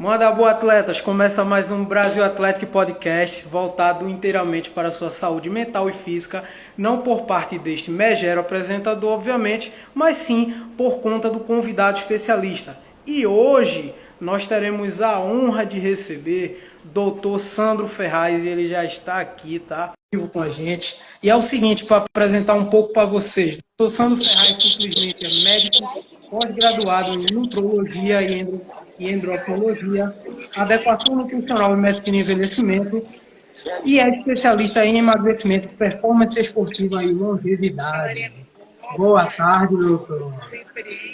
Manda boa, atletas! Começa mais um Brasil Atlético Podcast, voltado inteiramente para a sua saúde mental e física, não por parte deste megero apresentador, obviamente, mas sim por conta do convidado especialista. E hoje nós teremos a honra de receber Dr. Sandro Ferraz, e ele já está aqui, tá? Vivo com a gente. E é o seguinte, para apresentar um pouco para vocês. Dr. Sandro Ferraz simplesmente é médico, pós-graduado em nutrologia e endocrinologia, adequação nutricional e medicina e envelhecimento, e é especialista em emagrecimento, performance esportiva e longevidade. Boa tarde, doutor.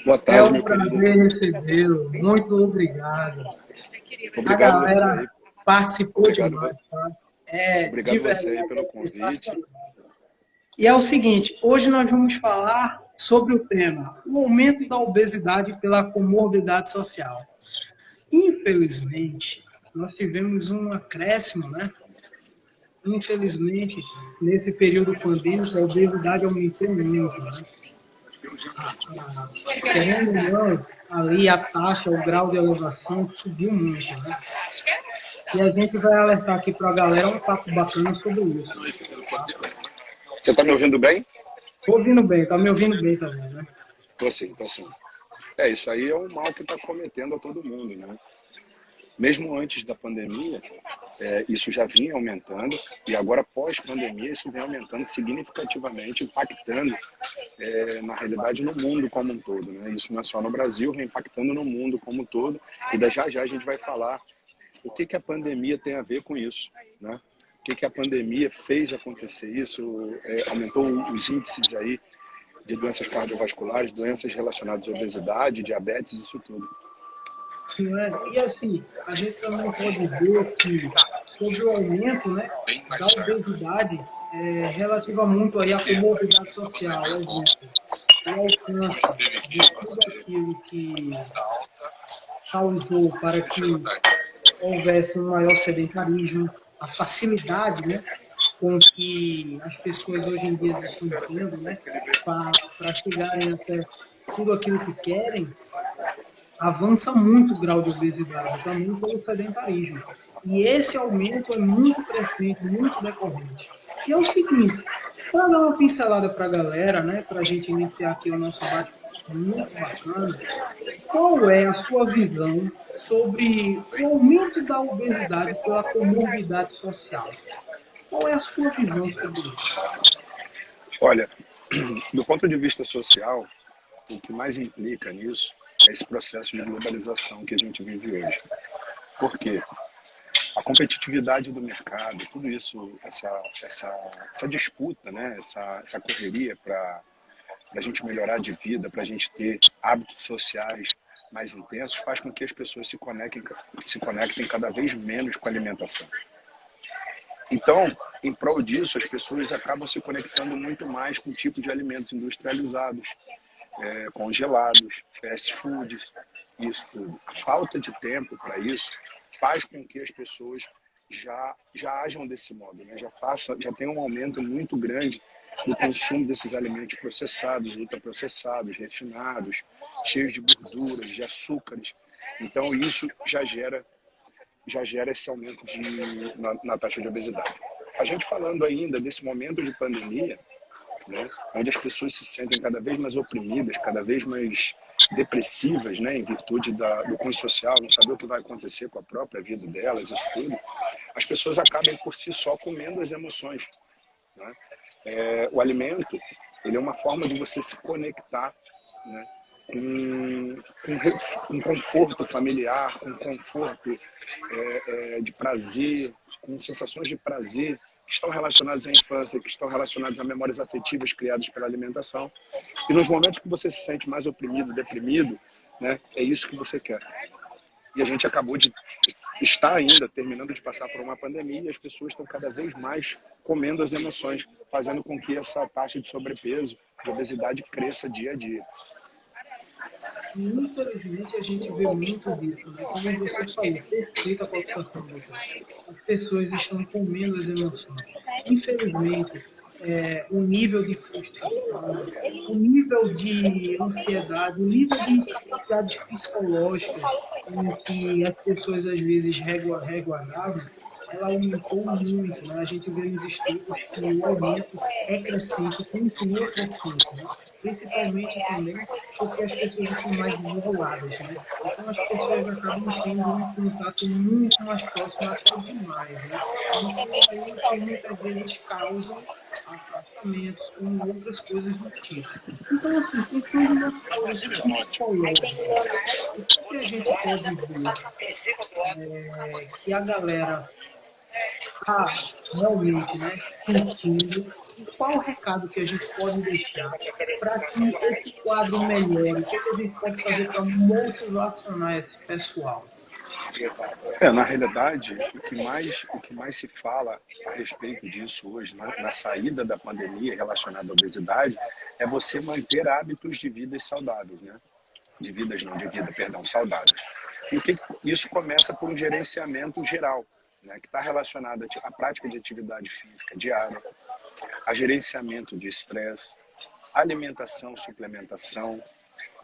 Boa É tarde, um meu querido. prazer recebê-lo. Muito obrigado. A Obrigado você galera aí. participou Obrigado, demais, tá? É, de obrigado você verdade, aí pelo é convite. sensacional. E é o seguinte, hoje nós vamos falar sobre o tema, o aumento da obesidade pela comorbidade social. Infelizmente, nós tivemos um acréscimo, né? Infelizmente, nesse período pandêmico, a obesidade aumentou muito, né? Querendo ou não, ali a taxa, o grau de elevação subiu muito, né? E a gente vai alertar aqui para a galera um papo bacana sobre isso. Você está me ouvindo bem? Tô ouvindo bem, tá me ouvindo bem também, né? Tô sim, tô sim. Isso aí é um mal que está cometendo a todo mundo, né? Mesmo antes da pandemia, isso já vinha aumentando e agora pós-pandemia isso vem aumentando significativamente, impactando na realidade no mundo como um todo, né? Isso não é só no Brasil, vem impactando no mundo como um todo e já já a gente vai falar o que a pandemia tem a ver com isso, né? O que a pandemia fez acontecer isso, aumentou os índices aí de doenças cardiovasculares, doenças relacionadas à obesidade, diabetes, isso tudo. Não é? E assim, a gente também pode ver que sobre o aumento, né, da obesidade relativa muito aí à comorbidade social, exemplo, o alcance de tudo aquilo que causou para que houvesse um maior sedentarismo, a facilidade, né, com que as pessoas hoje em dia estão tendo, né, para chegarem até tudo aquilo que querem, avança muito o grau de obesidade, também pelo sedentarismo. E esse aumento é muito crescente, muito decorrente. E é o seguinte, para dar uma pincelada para a galera, né, para a gente iniciar aqui o nosso bate muito bacana, qual é a sua visão sobre o aumento da obesidade pela comorbidade social? Qual é a sua visão sobre isso? Olha, do ponto de vista social, o que mais implica nisso é esse processo de globalização que a gente vive hoje. Por quê? A competitividade do mercado, tudo isso, essa disputa, né? essa correria para a gente melhorar de vida, para a gente ter hábitos sociais mais intensos, faz com que as pessoas se conectem cada vez menos com a alimentação. Então, em prol disso, as pessoas acabam se conectando muito mais com tipos de alimentos industrializados, congelados, fast foods, isso tudo. A falta de tempo para isso faz com que as pessoas já ajam desse modo, né? Já tem um aumento muito grande do consumo desses alimentos processados, ultraprocessados, refinados, cheios de gorduras, de açúcares. Então isso já gera esse aumento na taxa de obesidade. A gente falando ainda desse momento de pandemia, né, onde as pessoas se sentem cada vez mais oprimidas, cada vez mais depressivas, né, em virtude do cunho social, não saber o que vai acontecer com a própria vida delas, isso tudo, as pessoas acabam por si só comendo as emoções, né? O alimento, ele é uma forma de você se conectar, né, com conforto familiar, com conforto de prazer, com sensações de prazer que estão relacionadas à infância, que estão relacionadas a memórias afetivas criadas pela alimentação. E nos momentos que você se sente mais oprimido, deprimido, né, é isso que você quer. E a gente acabou de estar ainda terminando de passar por uma pandemia e as pessoas estão cada vez mais comendo as emoções, fazendo com que essa taxa de sobrepeso, de obesidade cresça dia a dia. E, infelizmente, a gente vê muito disso, né? Como você falou, perfeita a colocação, doutor. As pessoas estão comendo as emoções. Infelizmente, o nível de frustração, o nível de ansiedade, o nível de dificuldades psicológicas em que as pessoas às vezes resguardavam, ela aumentou muito, né? A gente vê nos estudos que o aumento é crescente, continua crescente, né? Principalmente também porque as pessoas estão mais isoladas, né? Então as pessoas acabam tendo um contato muito mais próximo até demais, né? Então isso muitas vezes causam afastamentos e outras coisas do tipo. Então, assim, pensando na saúde psicológica, o que a gente pode ver que a galera está realmente, né, sentindo e qual o recado que a gente pode deixar para que esse quadro melhore? O que, é que a gente pode fazer para motivacionar esse pessoal? Na realidade, o que mais se fala a respeito disso hoje, na saída da pandemia relacionada à obesidade, é você manter hábitos de vidas saudáveis, né? De vida, perdão, saudáveis. E isso começa por um gerenciamento geral, né? Que está relacionado à prática de atividade física diária, a gerenciamento de estresse, alimentação, suplementação,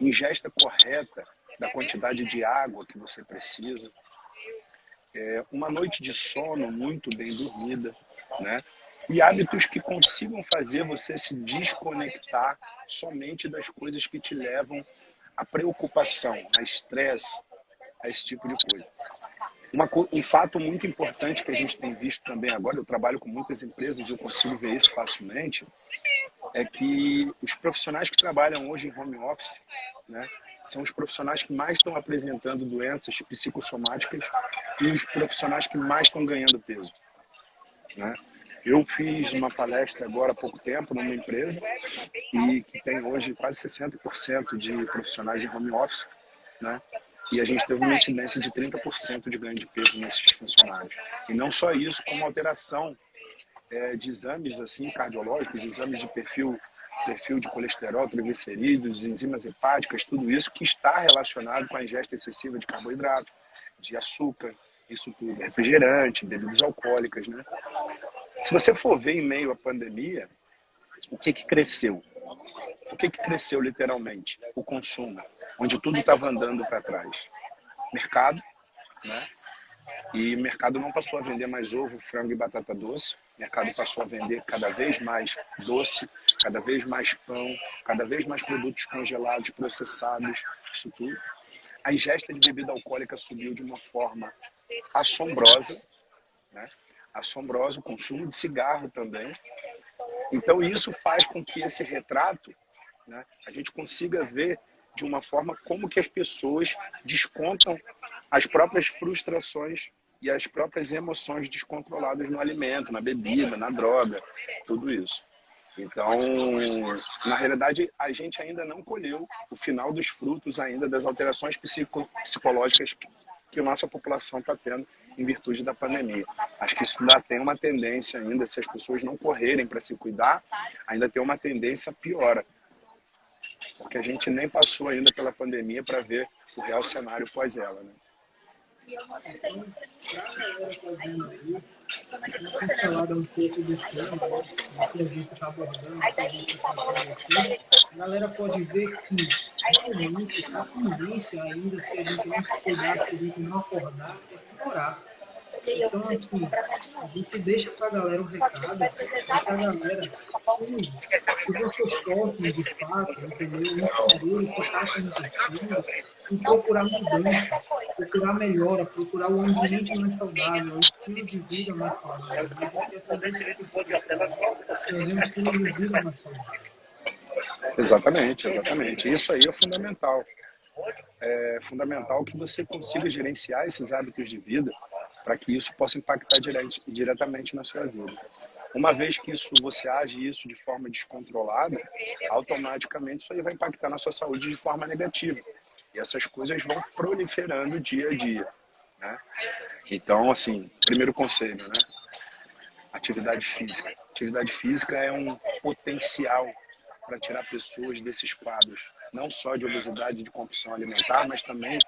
ingesta correta da quantidade de água que você precisa, uma noite de sono muito bem dormida, né? E hábitos que consigam fazer você se desconectar somente das coisas que te levam à preocupação, a estresse, a esse tipo de coisa. Um fato muito importante que a gente tem visto também agora, eu trabalho com muitas empresas e eu consigo ver isso facilmente, é que os profissionais que trabalham hoje em home office, né, são os profissionais que mais estão apresentando doenças psicossomáticas e os profissionais que mais estão ganhando peso, né? Eu fiz uma palestra agora há pouco tempo numa empresa e que tem hoje quase 60% de profissionais em home office, né? E a gente teve uma incidência de 30% de ganho de peso nesses funcionários. E não só isso, como alteração de exames assim cardiológicos, de exames de perfil de colesterol, triglicerídeos, enzimas hepáticas, tudo isso que está relacionado com a ingesta excessiva de carboidrato, de açúcar, isso tudo, refrigerante, bebidas alcoólicas, né? Se você for ver em meio à pandemia, o que cresceu? O que cresceu literalmente? O consumo, onde tudo estava andando para trás. Mercado, né? E o mercado não passou a vender mais ovo, frango e batata doce. O mercado passou a vender cada vez mais doce, cada vez mais pão, cada vez mais produtos congelados, processados, isso tudo. A ingesta de bebida alcoólica subiu de uma forma assombrosa, né? Assombrosa, o consumo de cigarro também. Então isso faz com que esse retrato, né, a gente consiga ver de uma forma como que as pessoas descontam as próprias frustrações e as próprias emoções descontroladas no alimento, na bebida, na droga, tudo isso. Então, na realidade, a gente ainda não colheu o final dos frutos ainda das alterações psicológicas que a nossa população está tendo em virtude da pandemia. Acho que isso ainda tem uma tendência ainda, se as pessoas não correrem para se cuidar, ainda tem uma tendência piora. Porque a gente nem passou ainda pela pandemia para ver o real cenário pós ela, né? Então, para a galera fazendo aí, uma pincelada um pouco do tema, né, do que a gente está abordando, do que a gente está tratando aqui, a galera pode ver que realmente a tendência ainda, se a gente não se cuidar, se a gente não acordar, é piorar. Então, assim, a gente deixa para a galera um recado, para que a galera, se você sofre de fato, entendeu? Entender o que está acontecendo e procurar mudança, procurar melhora, procurar um ambiente mais saudável, um estilo de vida mais saudável. A gente a tendência é que as pessoas tenham um estilo de vida mais saudável. Exatamente, exatamente. Isso aí é fundamental. É fundamental que você consiga gerenciar esses hábitos de vida para que isso possa impactar diretamente na sua vida. Uma vez que você age isso de forma descontrolada, automaticamente isso aí vai impactar na sua saúde de forma negativa. E essas coisas vão proliferando dia a dia, né? Então, assim, primeiro conselho, né? Atividade física. Atividade física é um potencial para tirar pessoas desses quadros, não só de obesidade e de compulsão alimentar, mas também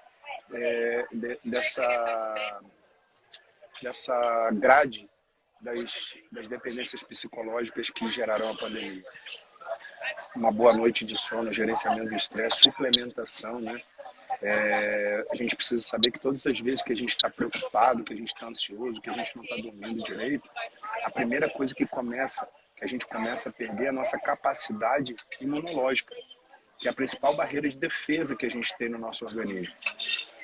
dessa grade das dependências psicológicas que geraram a pandemia. Uma boa noite de sono, gerenciamento do estresse, suplementação, né? A gente precisa saber que todas as vezes que a gente está preocupado, que a gente está ansioso, que a gente não está dormindo direito, a primeira coisa que a gente começa a perder é a nossa capacidade imunológica, que é a principal barreira de defesa que a gente tem no nosso organismo.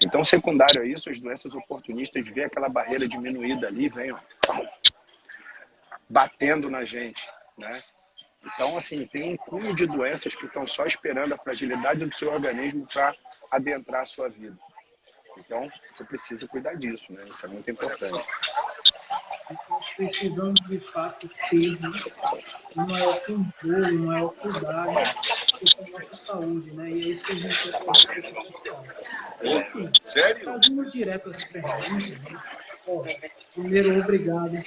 Então, secundário a isso, as doenças oportunistas vê aquela barreira diminuída ali, vem, ó, batendo na gente, né? Então, assim, tem um cúmulo de doenças que estão só esperando a fragilidade do seu organismo para adentrar a sua vida. Então, você precisa cuidar disso, né? Isso é muito importante. Então, precisamos, de fato, ter um maior controle, um maior cuidado com a nossa saúde, né? E aí, se a gente Sério? fazendo direto as perguntas, né? Ó, primeiro, obrigado.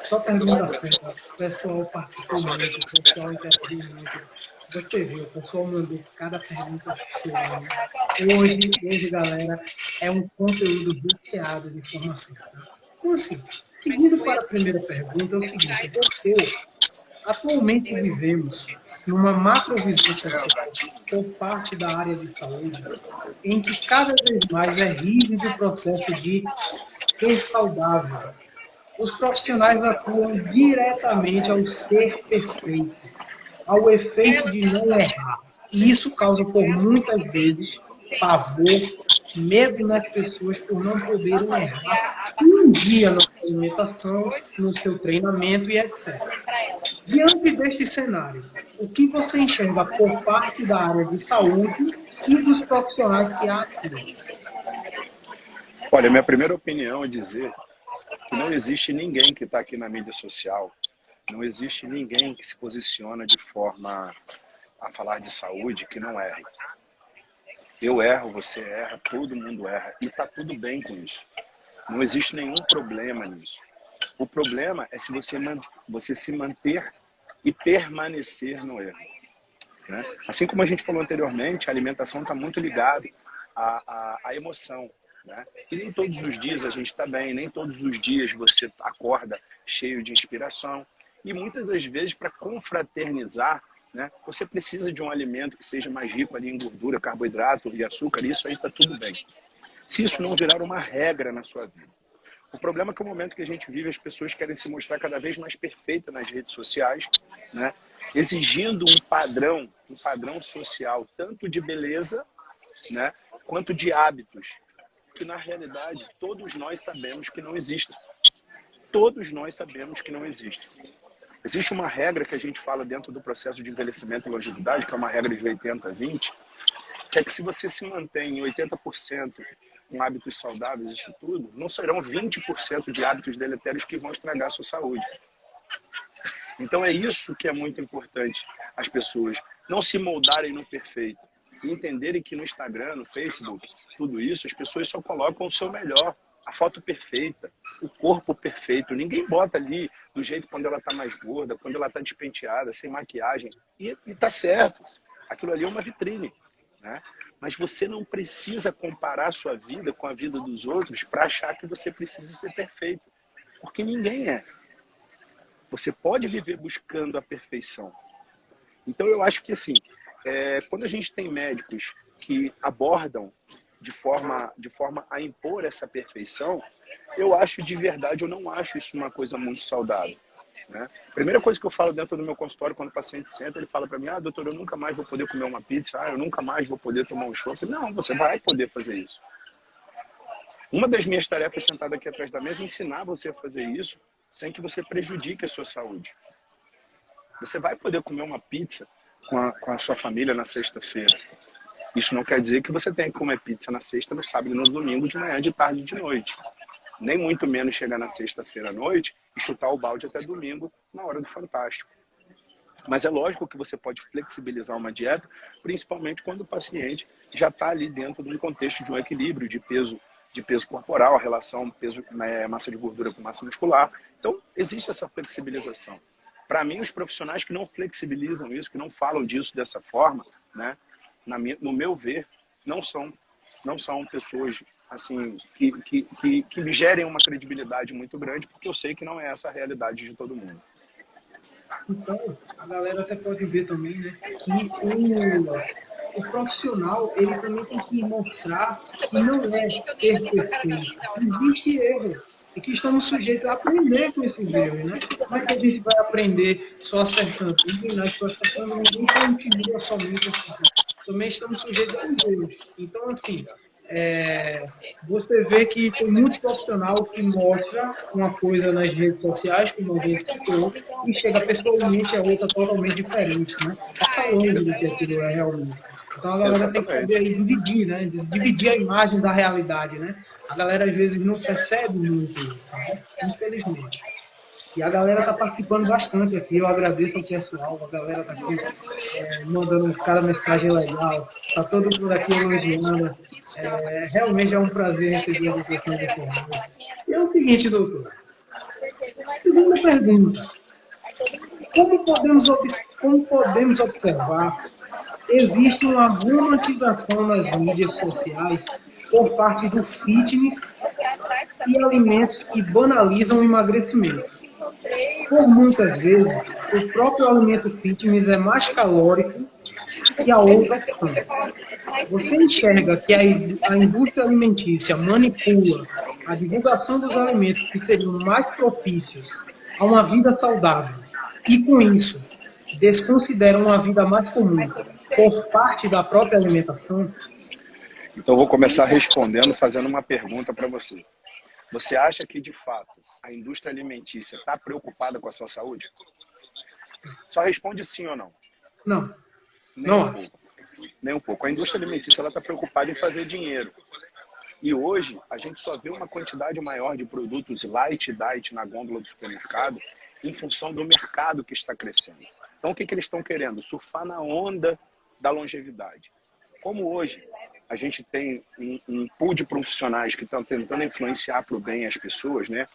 Só pergunta feita. O pessoal participou muito, o pessoal interagiu muito. Você viu, o pessoal mandou cada pergunta show, né? Hoje, galera, é um conteúdo recheado de informação. Tá? Então, assim, seguindo para a primeira pergunta, é o seguinte: atualmente vivemos numa macrovisão social por parte da área de saúde, em que cada vez mais é rígido o processo de ser saudável. Os profissionais atuam diretamente ao ser perfeito, ao efeito de não errar. E isso causa, por muitas vezes, pavor, medo nas pessoas por não poderem errar um dia na sua alimentação, no seu treinamento e etc. Diante deste cenário, o que você enxerga por parte da área de saúde e dos profissionais que atuam? Olha, minha primeira opinião é dizer que não existe ninguém que está aqui na mídia social, não existe ninguém que se posiciona de forma a falar de saúde que não erre. Eu erro, você erra, todo mundo erra. E está tudo bem com isso. Não existe nenhum problema nisso. O problema é se você se manter e permanecer no erro. Né? Assim como a gente falou anteriormente, a alimentação está muito ligada à emoção. Né? E nem todos os dias a gente está bem, nem todos os dias você acorda cheio de inspiração. E muitas das vezes, para confraternizar, né, você precisa de um alimento que seja mais rico ali em gordura, carboidrato e açúcar, e isso aí está tudo bem. Se isso não virar uma regra na sua vida. O problema é que no momento que a gente vive, as pessoas querem se mostrar cada vez mais perfeitas nas redes sociais, né, exigindo um padrão social, tanto de beleza, né, quanto de hábitos, que na realidade todos nós sabemos que não existem. Todos nós sabemos que não existem. Existe uma regra que a gente fala dentro do processo de envelhecimento e longevidade, que é uma regra de 80-20, que é que se você se mantém em 80% com hábitos saudáveis, isso tudo, não serão 20% de hábitos deletérios que vão estragar a sua saúde. Então é isso que é muito importante, as pessoas não se moldarem no perfeito e entenderem que no Instagram, no Facebook, tudo isso, as pessoas só colocam o seu melhor, a foto perfeita, o corpo perfeito. Ninguém bota ali do jeito quando ela está mais gorda, quando ela está despenteada, sem maquiagem. E tá certo, aquilo ali é uma vitrine, né? Mas você não precisa comparar a sua vida com a vida dos outros para achar que você precisa ser perfeito, porque ninguém é. Você pode viver buscando a perfeição. Então eu acho que assim, quando a gente tem médicos que abordam de forma a impor essa perfeição, eu acho de verdade, eu não acho isso uma coisa muito saudável. Né? A primeira coisa que eu falo dentro do meu consultório, quando o paciente senta, ele fala para mim: doutor, eu nunca mais vou poder comer uma pizza, eu nunca mais vou poder tomar um chopp. Não, você vai poder fazer isso. Uma das minhas tarefas sentada aqui atrás da mesa é ensinar você a fazer isso sem que você prejudique a sua saúde. Você vai poder comer uma pizza com a sua família na sexta-feira. Isso não quer dizer que você tenha que comer pizza na sexta, no sábado e no domingo, de manhã, de tarde e de noite. Nem muito menos chegar na sexta-feira à noite e chutar o balde até domingo, na hora do Fantástico. Mas é lógico que você pode flexibilizar uma dieta, principalmente quando o paciente já está ali dentro de um contexto de um equilíbrio de peso corporal, a relação massa de gordura com massa muscular. Então, existe essa flexibilização. Para mim, os profissionais que não flexibilizam isso, que não falam disso dessa forma, né, no meu ver, não são pessoas assim que me gerem uma credibilidade muito grande, porque eu sei que não é essa a realidade de todo mundo. Então, a galera até pode ver também, né, que o profissional, ele também tem que mostrar que não é ser perfeito. Existe erro e que estamos sujeitos a aprender com esses erros, né? Como é que a gente vai aprender só acertando? Ninguém nasce acertando, ninguém continua somente assim. Também estamos sujeitos aos erros. Então, assim, você vê que tem muito profissional que mostra uma coisa nas redes sociais, como alguém citou, e chega pessoalmente a outra totalmente diferente, né? Passa longe do que aquilo é realmente. Então a galera tem que saber Exatamente. aí dividir, né? Dividir a imagem da realidade, né? A galera às vezes não percebe muito isso, né? Infelizmente. E a galera está participando bastante aqui. Eu agradeço ao pessoal. A galera está aqui mandando cada mensagem legal. Está todo mundo aqui elogiando. Realmente é um prazer receber a educação de vocês. E é o seguinte, doutor. Segunda pergunta. Como podemos observar, existe uma romantização nas mídias sociais por parte do fitness e alimentos que banalizam o emagrecimento. Por muitas vezes, o próprio alimento fitness é mais calórico que a outra opção. Você enxerga que a indústria alimentícia manipula a divulgação dos alimentos que seriam mais propícios a uma vida saudável e, com isso, desconsidera uma vida mais comum por parte da própria alimentação? Então, eu vou começar respondendo, fazendo uma pergunta para você. Você acha que, de fato, a indústria alimentícia está preocupada com a sua saúde? Só responde sim ou não. Não, Nem um não acho. pouco. Nem um pouco. A indústria alimentícia está preocupada em fazer dinheiro. E hoje, a gente só vê uma quantidade maior de produtos light diet na gôndola do supermercado em função do mercado que está crescendo. Então, o que eles estão querendo? Surfar na onda da longevidade. Como hoje a gente tem um pool de profissionais que estão tentando influenciar para o bem as pessoas, né?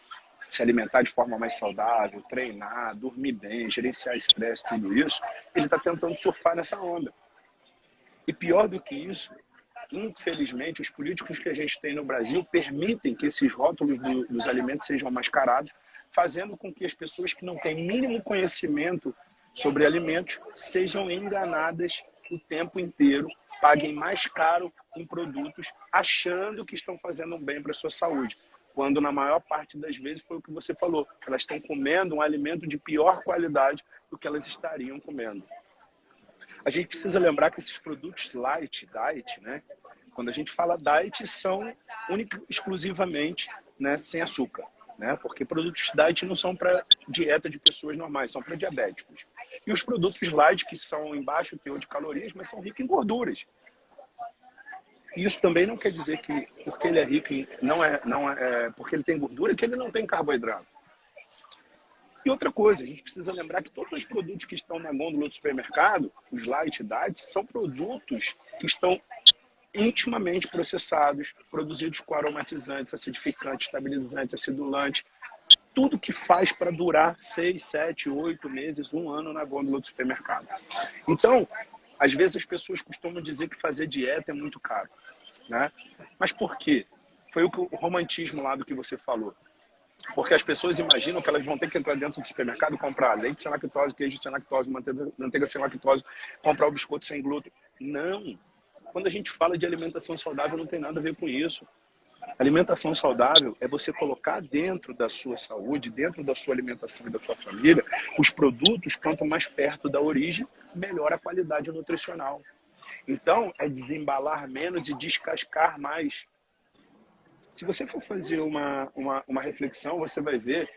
Se alimentar de forma mais saudável, treinar, dormir bem, gerenciar estresse, tudo isso, ele está tentando surfar nessa onda. E pior do que isso, infelizmente, os políticos que a gente tem no Brasil permitem que esses rótulos dos alimentos sejam mascarados, fazendo com que as pessoas que não têm mínimo conhecimento sobre alimentos sejam enganadas o tempo inteiro, paguem mais caro em produtos, achando que estão fazendo um bem para a sua saúde, quando na maior parte das vezes foi o que você falou, elas estão comendo um alimento de pior qualidade do que elas estariam comendo. A gente precisa lembrar que esses produtos light, diet, né? Quando a gente fala diet, são exclusivamente, né, sem açúcar, né? Porque produtos diet não são para dieta de pessoas normais, são para diabéticos. E os produtos light, que são em baixo teor de calorias, mas são ricos em gorduras. Isso também não quer dizer que porque ele é rico em, porque ele tem gordura que ele não tem carboidrato. E outra coisa, a gente precisa lembrar que todos os produtos que estão na gôndola do supermercado, os light diets, são produtos que estão intimamente processados, produzidos com aromatizantes, acidificantes, estabilizantes, acidulantes, tudo que faz para durar 6, 7, 8 meses, um ano na gôndola do supermercado. Então, às vezes as pessoas costumam dizer que fazer dieta é muito caro, né? Mas por quê? Foi o romantismo lá do que você falou. Porque as pessoas imaginam que elas vão ter que entrar dentro do supermercado e comprar leite sem lactose, queijo sem lactose, manteiga sem lactose, comprar o biscoito sem glúten. Não. Quando a gente fala de alimentação saudável, não tem nada a ver com isso. Alimentação saudável é você colocar dentro da sua saúde, dentro da sua alimentação e da sua família, os produtos, quanto mais perto da origem, melhor a qualidade nutricional. Então, é desembalar menos e descascar mais. Se você for fazer uma reflexão, você vai ver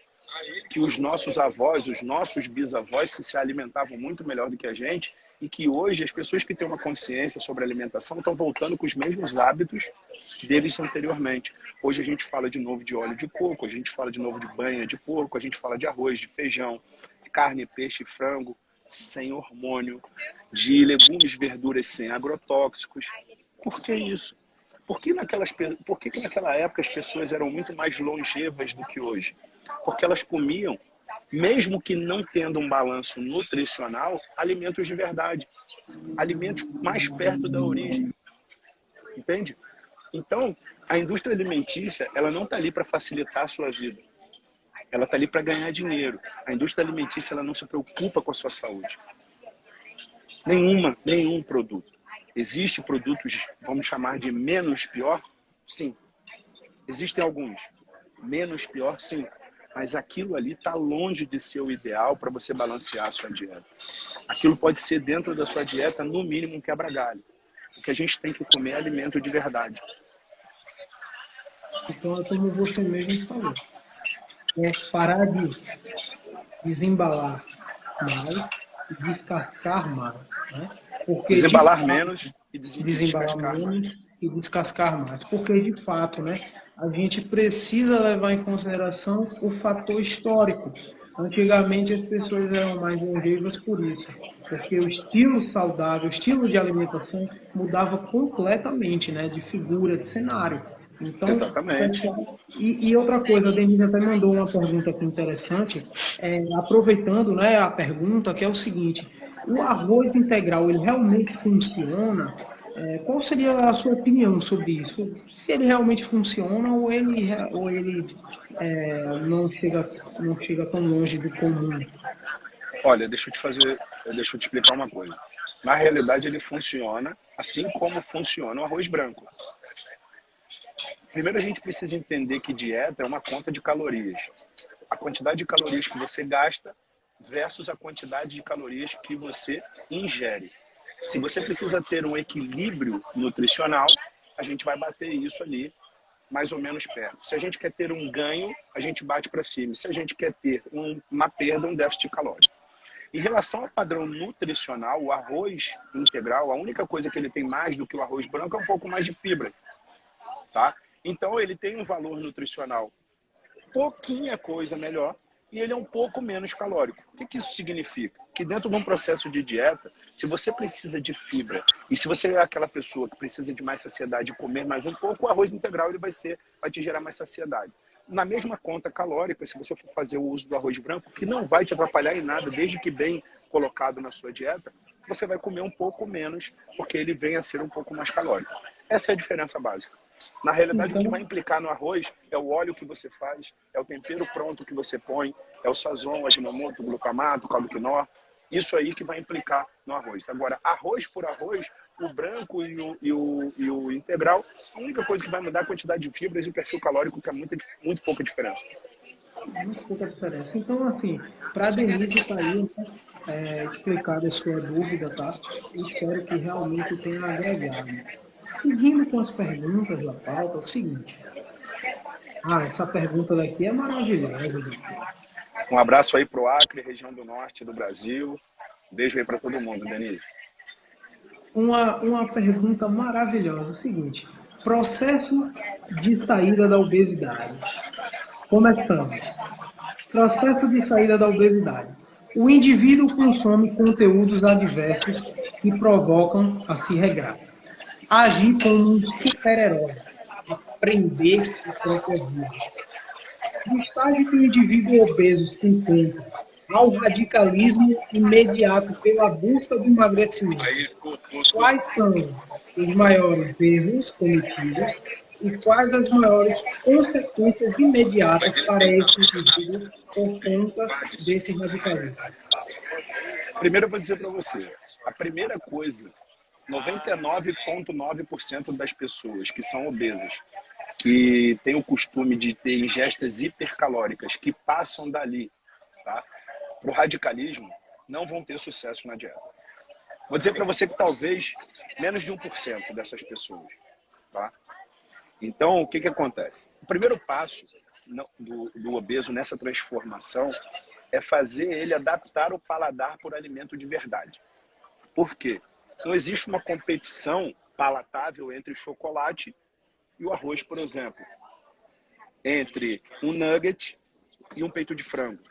que os nossos avós, os nossos bisavós se alimentavam muito melhor do que a gente e que hoje as pessoas que têm uma consciência sobre alimentação estão voltando com os mesmos hábitos deles anteriormente. Hoje a gente fala de novo de óleo de coco, a gente fala de novo de banha de porco, a gente fala de arroz, de feijão, de carne, peixe, frango, sem hormônio, de legumes, verduras sem agrotóxicos. Por que isso? Por que naquela época as pessoas eram muito mais longevas do que hoje? Porque elas comiam, mesmo que não tendo um balanço nutricional, alimentos de verdade. Alimentos mais perto da origem. Entende? Então, a indústria alimentícia, ela não está ali para facilitar a sua vida. Ela está ali para ganhar dinheiro. A indústria alimentícia, ela não se preocupa com a sua saúde. Nenhum produto. Existem produtos, vamos chamar de menos pior? Sim. Existem alguns. Menos pior, sim. Mas aquilo ali está longe de ser o ideal para você balancear a sua dieta. Aquilo pode ser dentro da sua dieta, no mínimo, um quebra-galho. O que a gente tem que comer é alimento de verdade. Então, é como você mesmo falou, é parar de desembalar mais e descascar mais, né? Porque, de Desembalar fato, menos e desembalar descascar menos mais. e descascar mais. Porque, de fato, né, a gente precisa levar em consideração o fator histórico. Antigamente, as pessoas eram mais longevas por isso, porque o estilo saudável, o estilo de alimentação mudava completamente, né, de figura, de cenário. Então, Exatamente. pessoal, e outra coisa, a Denise até mandou uma pergunta aqui interessante, aproveitando, né, a pergunta, que é o seguinte: o arroz integral, ele realmente funciona? Qual seria a sua opinião sobre isso? Se ele realmente funciona ou ele não chega tão longe do comum? Olha, deixa eu te explicar uma coisa. Na realidade, ele funciona assim como funciona o arroz branco. Primeiro, a gente precisa entender que dieta é uma conta de calorias. A quantidade de calorias que você gasta versus a quantidade de calorias que você ingere. Se você precisa ter um equilíbrio nutricional, a gente vai bater isso ali mais ou menos perto. Se a gente quer ter um ganho, a gente bate para cima. Se a gente quer ter uma perda, um déficit calórico. Em relação ao padrão nutricional, o arroz integral, a única coisa que ele tem mais do que o arroz branco é um pouco mais de fibra, tá? Então ele tem um valor nutricional pouquinha coisa melhor e ele é um pouco menos calórico. O que isso significa? Que dentro de um processo de dieta, se você precisa de fibra e se você é aquela pessoa que precisa de mais saciedade e comer mais um pouco, o arroz integral ele vai te gerar mais saciedade. Na mesma conta calórica, se você for fazer o uso do arroz branco, que não vai te atrapalhar em nada, desde que bem colocado na sua dieta, você vai comer um pouco menos, porque ele vem a ser um pouco mais calórico. Essa é a diferença básica. Na realidade, o que vai Então, implicar no arroz é o óleo que você faz, é o tempero pronto que você põe, é o sazon, o ajinomoto, o glutamato, o caldo quinó. Isso aí que vai implicar no arroz. Agora, arroz por arroz, o branco e o integral, a única coisa que vai mudar é a quantidade de fibras e o perfil calórico, que é muito pouca diferença. muito pouca diferença. Então, assim, para a Denise está aí, né, explicada a sua dúvida, tá? Eu espero que realmente tenha agregado. Seguindo com as perguntas da pauta, é o seguinte. Ah, essa pergunta daqui é maravilhosa, doutor. Um abraço aí pro Acre, região do norte do Brasil. Beijo aí para todo mundo, Denise. Uma pergunta maravilhosa. O seguinte: processo de saída da obesidade. Começamos. Processo de saída da obesidade. O indivíduo consome conteúdos adversos que provocam a se regrar. Agir como um super-herói. Aprender a própria vida. No estágio que o indivíduo obeso se encontra, ao radicalismo imediato pela busca do emagrecimento. Quais são os maiores erros cometidos e quais as maiores consequências imediatas para esse indivíduo por conta desse radicalismo? Primeiro eu vou dizer para você, a primeira coisa, 99,9% das pessoas que são obesas, que têm o costume de ter ingestas hipercalóricas, que passam dali, tá, para o radicalismo, não vão ter sucesso na dieta. Vou dizer para você que talvez menos de 1% dessas pessoas. Tá? Então, o que acontece? O primeiro passo do obeso nessa transformação é fazer ele adaptar o paladar por alimento de verdade. Por quê? Não existe uma competição palatável entre o chocolate e o arroz, por exemplo. Entre um nugget e um peito de frango.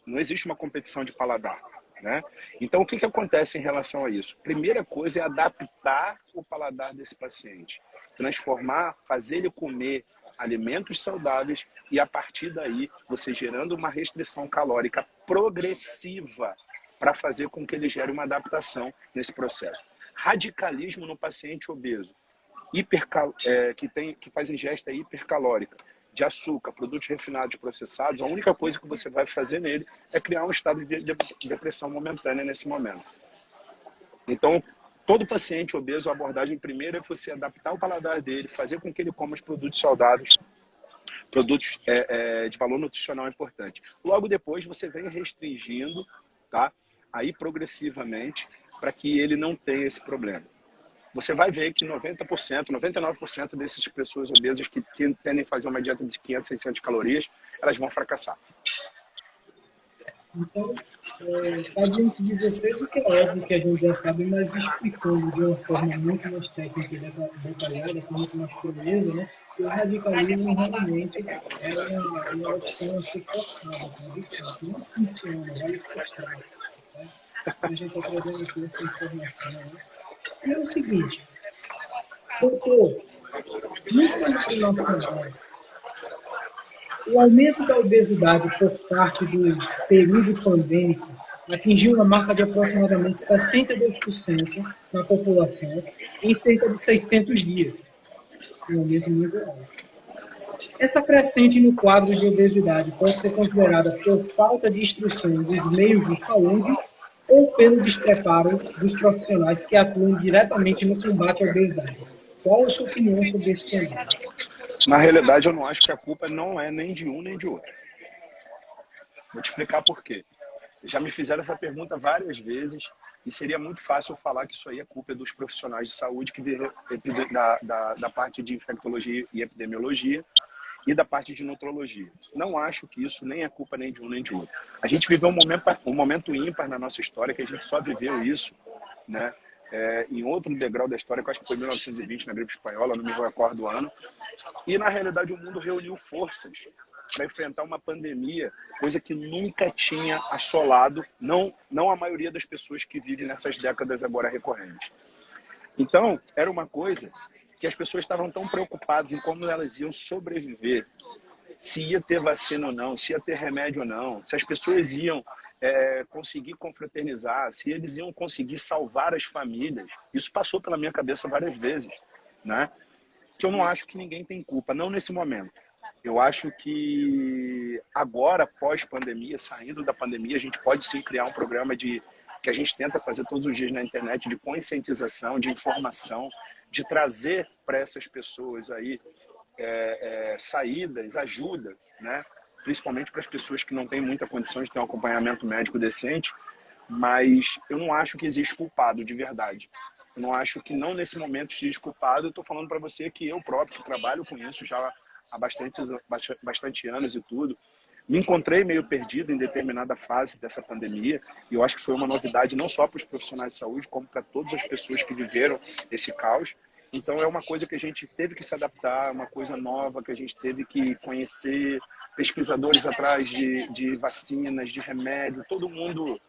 Não existe uma competição de paladar. Né? Então, o que acontece em relação a isso? Primeira coisa é adaptar o paladar desse paciente. Transformar, fazer ele comer alimentos saudáveis e, a partir daí, você gerando uma restrição calórica progressiva para fazer com que ele gere uma adaptação nesse processo. Radicalismo no paciente obeso, que faz ingesta hipercalórica de açúcar, produtos refinados processados, a única coisa que você vai fazer nele é criar um estado de depressão momentânea nesse momento. Então, todo paciente obeso, a abordagem primeira é você adaptar o paladar dele, fazer com que ele coma os produtos saudáveis, produtos de valor nutricional importante. Logo depois você vem restringindo, tá? Aí progressivamente, para que ele não tenha esse problema. Você vai ver que 90%, 99% dessas pessoas obesas que tendem a fazer uma dieta de 500, 600 calorias, elas vão fracassar. Então, a gente de vocês, o que é óbvio que a gente já sabe, mas explicando de uma forma muito mais técnica e detalhada, com muito mais clareza, né? Que o radicalismo realmente é uma opção a ser cortada, tá? De fato, não funciona, vale cortar. Tá? A gente está trazendo aqui essa informação, né? E é o seguinte, doutor, no cenário nacional, o aumento da obesidade por parte do período pandêmico atingiu uma marca de aproximadamente 62% na população em cerca de 600 dias, um aumento muito alto. Essa crescente no quadro de obesidade pode ser considerada por falta de instrução dos meios de saúde ou pelo despreparo dos profissionais que atuam diretamente no combate à obesidade. Qual a sua opinião sobre esse cenário? Na realidade, eu não acho que a culpa não é nem de um nem de outro. Vou te explicar por quê. Já me fizeram essa pergunta várias vezes e seria muito fácil falar que isso aí é culpa dos profissionais de saúde da parte de infectologia e epidemiologia e da parte de nutrologia. Não acho que isso nem é culpa nem de um nem de outro. A gente viveu um momento ímpar na nossa história, que a gente só viveu isso, né? Em outro degrau da história, que eu acho que foi 1920, na gripe espanhola, não me recordo do ano. E, na realidade, o mundo reuniu forças para enfrentar uma pandemia, coisa que nunca tinha assolado, não a maioria das pessoas que vivem nessas décadas agora recorrentes. Então, era uma coisa que as pessoas estavam tão preocupadas em como elas iam sobreviver, se ia ter vacina ou não, se ia ter remédio ou não, se as pessoas iam conseguir confraternizar, se eles iam conseguir salvar as famílias. Isso passou pela minha cabeça várias vezes, né? Que eu não acho que ninguém tem culpa, não nesse momento. Eu acho que agora, pós-pandemia, saindo da pandemia, a gente pode sim criar um programa que a gente tenta fazer todos os dias na internet, de conscientização, de informação, de trazer para essas pessoas aí saídas, ajuda, né? Principalmente para as pessoas que não têm muita condição de ter um acompanhamento médico decente, mas eu não acho que existe culpado de verdade. Eu não acho que não nesse momento existe culpado. Eu estou falando para você que eu próprio, que trabalho com isso já há bastante anos e tudo, me encontrei meio perdido em determinada fase dessa pandemia, e eu acho que foi uma novidade não só para os profissionais de saúde, como para todas as pessoas que viveram esse caos. Então é uma coisa que a gente teve que se adaptar, uma coisa nova que a gente teve que conhecer, pesquisadores atrás de vacinas, de remédio, todo mundo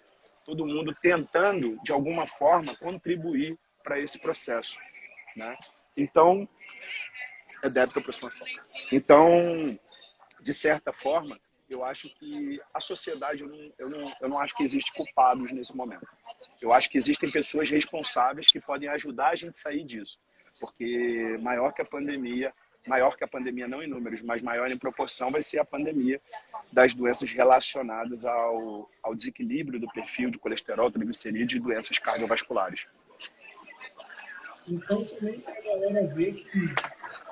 tentando, de alguma forma, contribuir para esse processo, né? Então, é débito aproximação. Então, de certa forma, eu acho que a sociedade, eu não acho que existe culpados nesse momento. Eu acho que existem pessoas responsáveis que podem ajudar a gente a sair disso. Porque maior que a pandemia não em números, mas maior em proporção, vai ser a pandemia das doenças relacionadas ao desequilíbrio do perfil de colesterol, triglicerídeos e doenças cardiovasculares. Então, também a galera vê que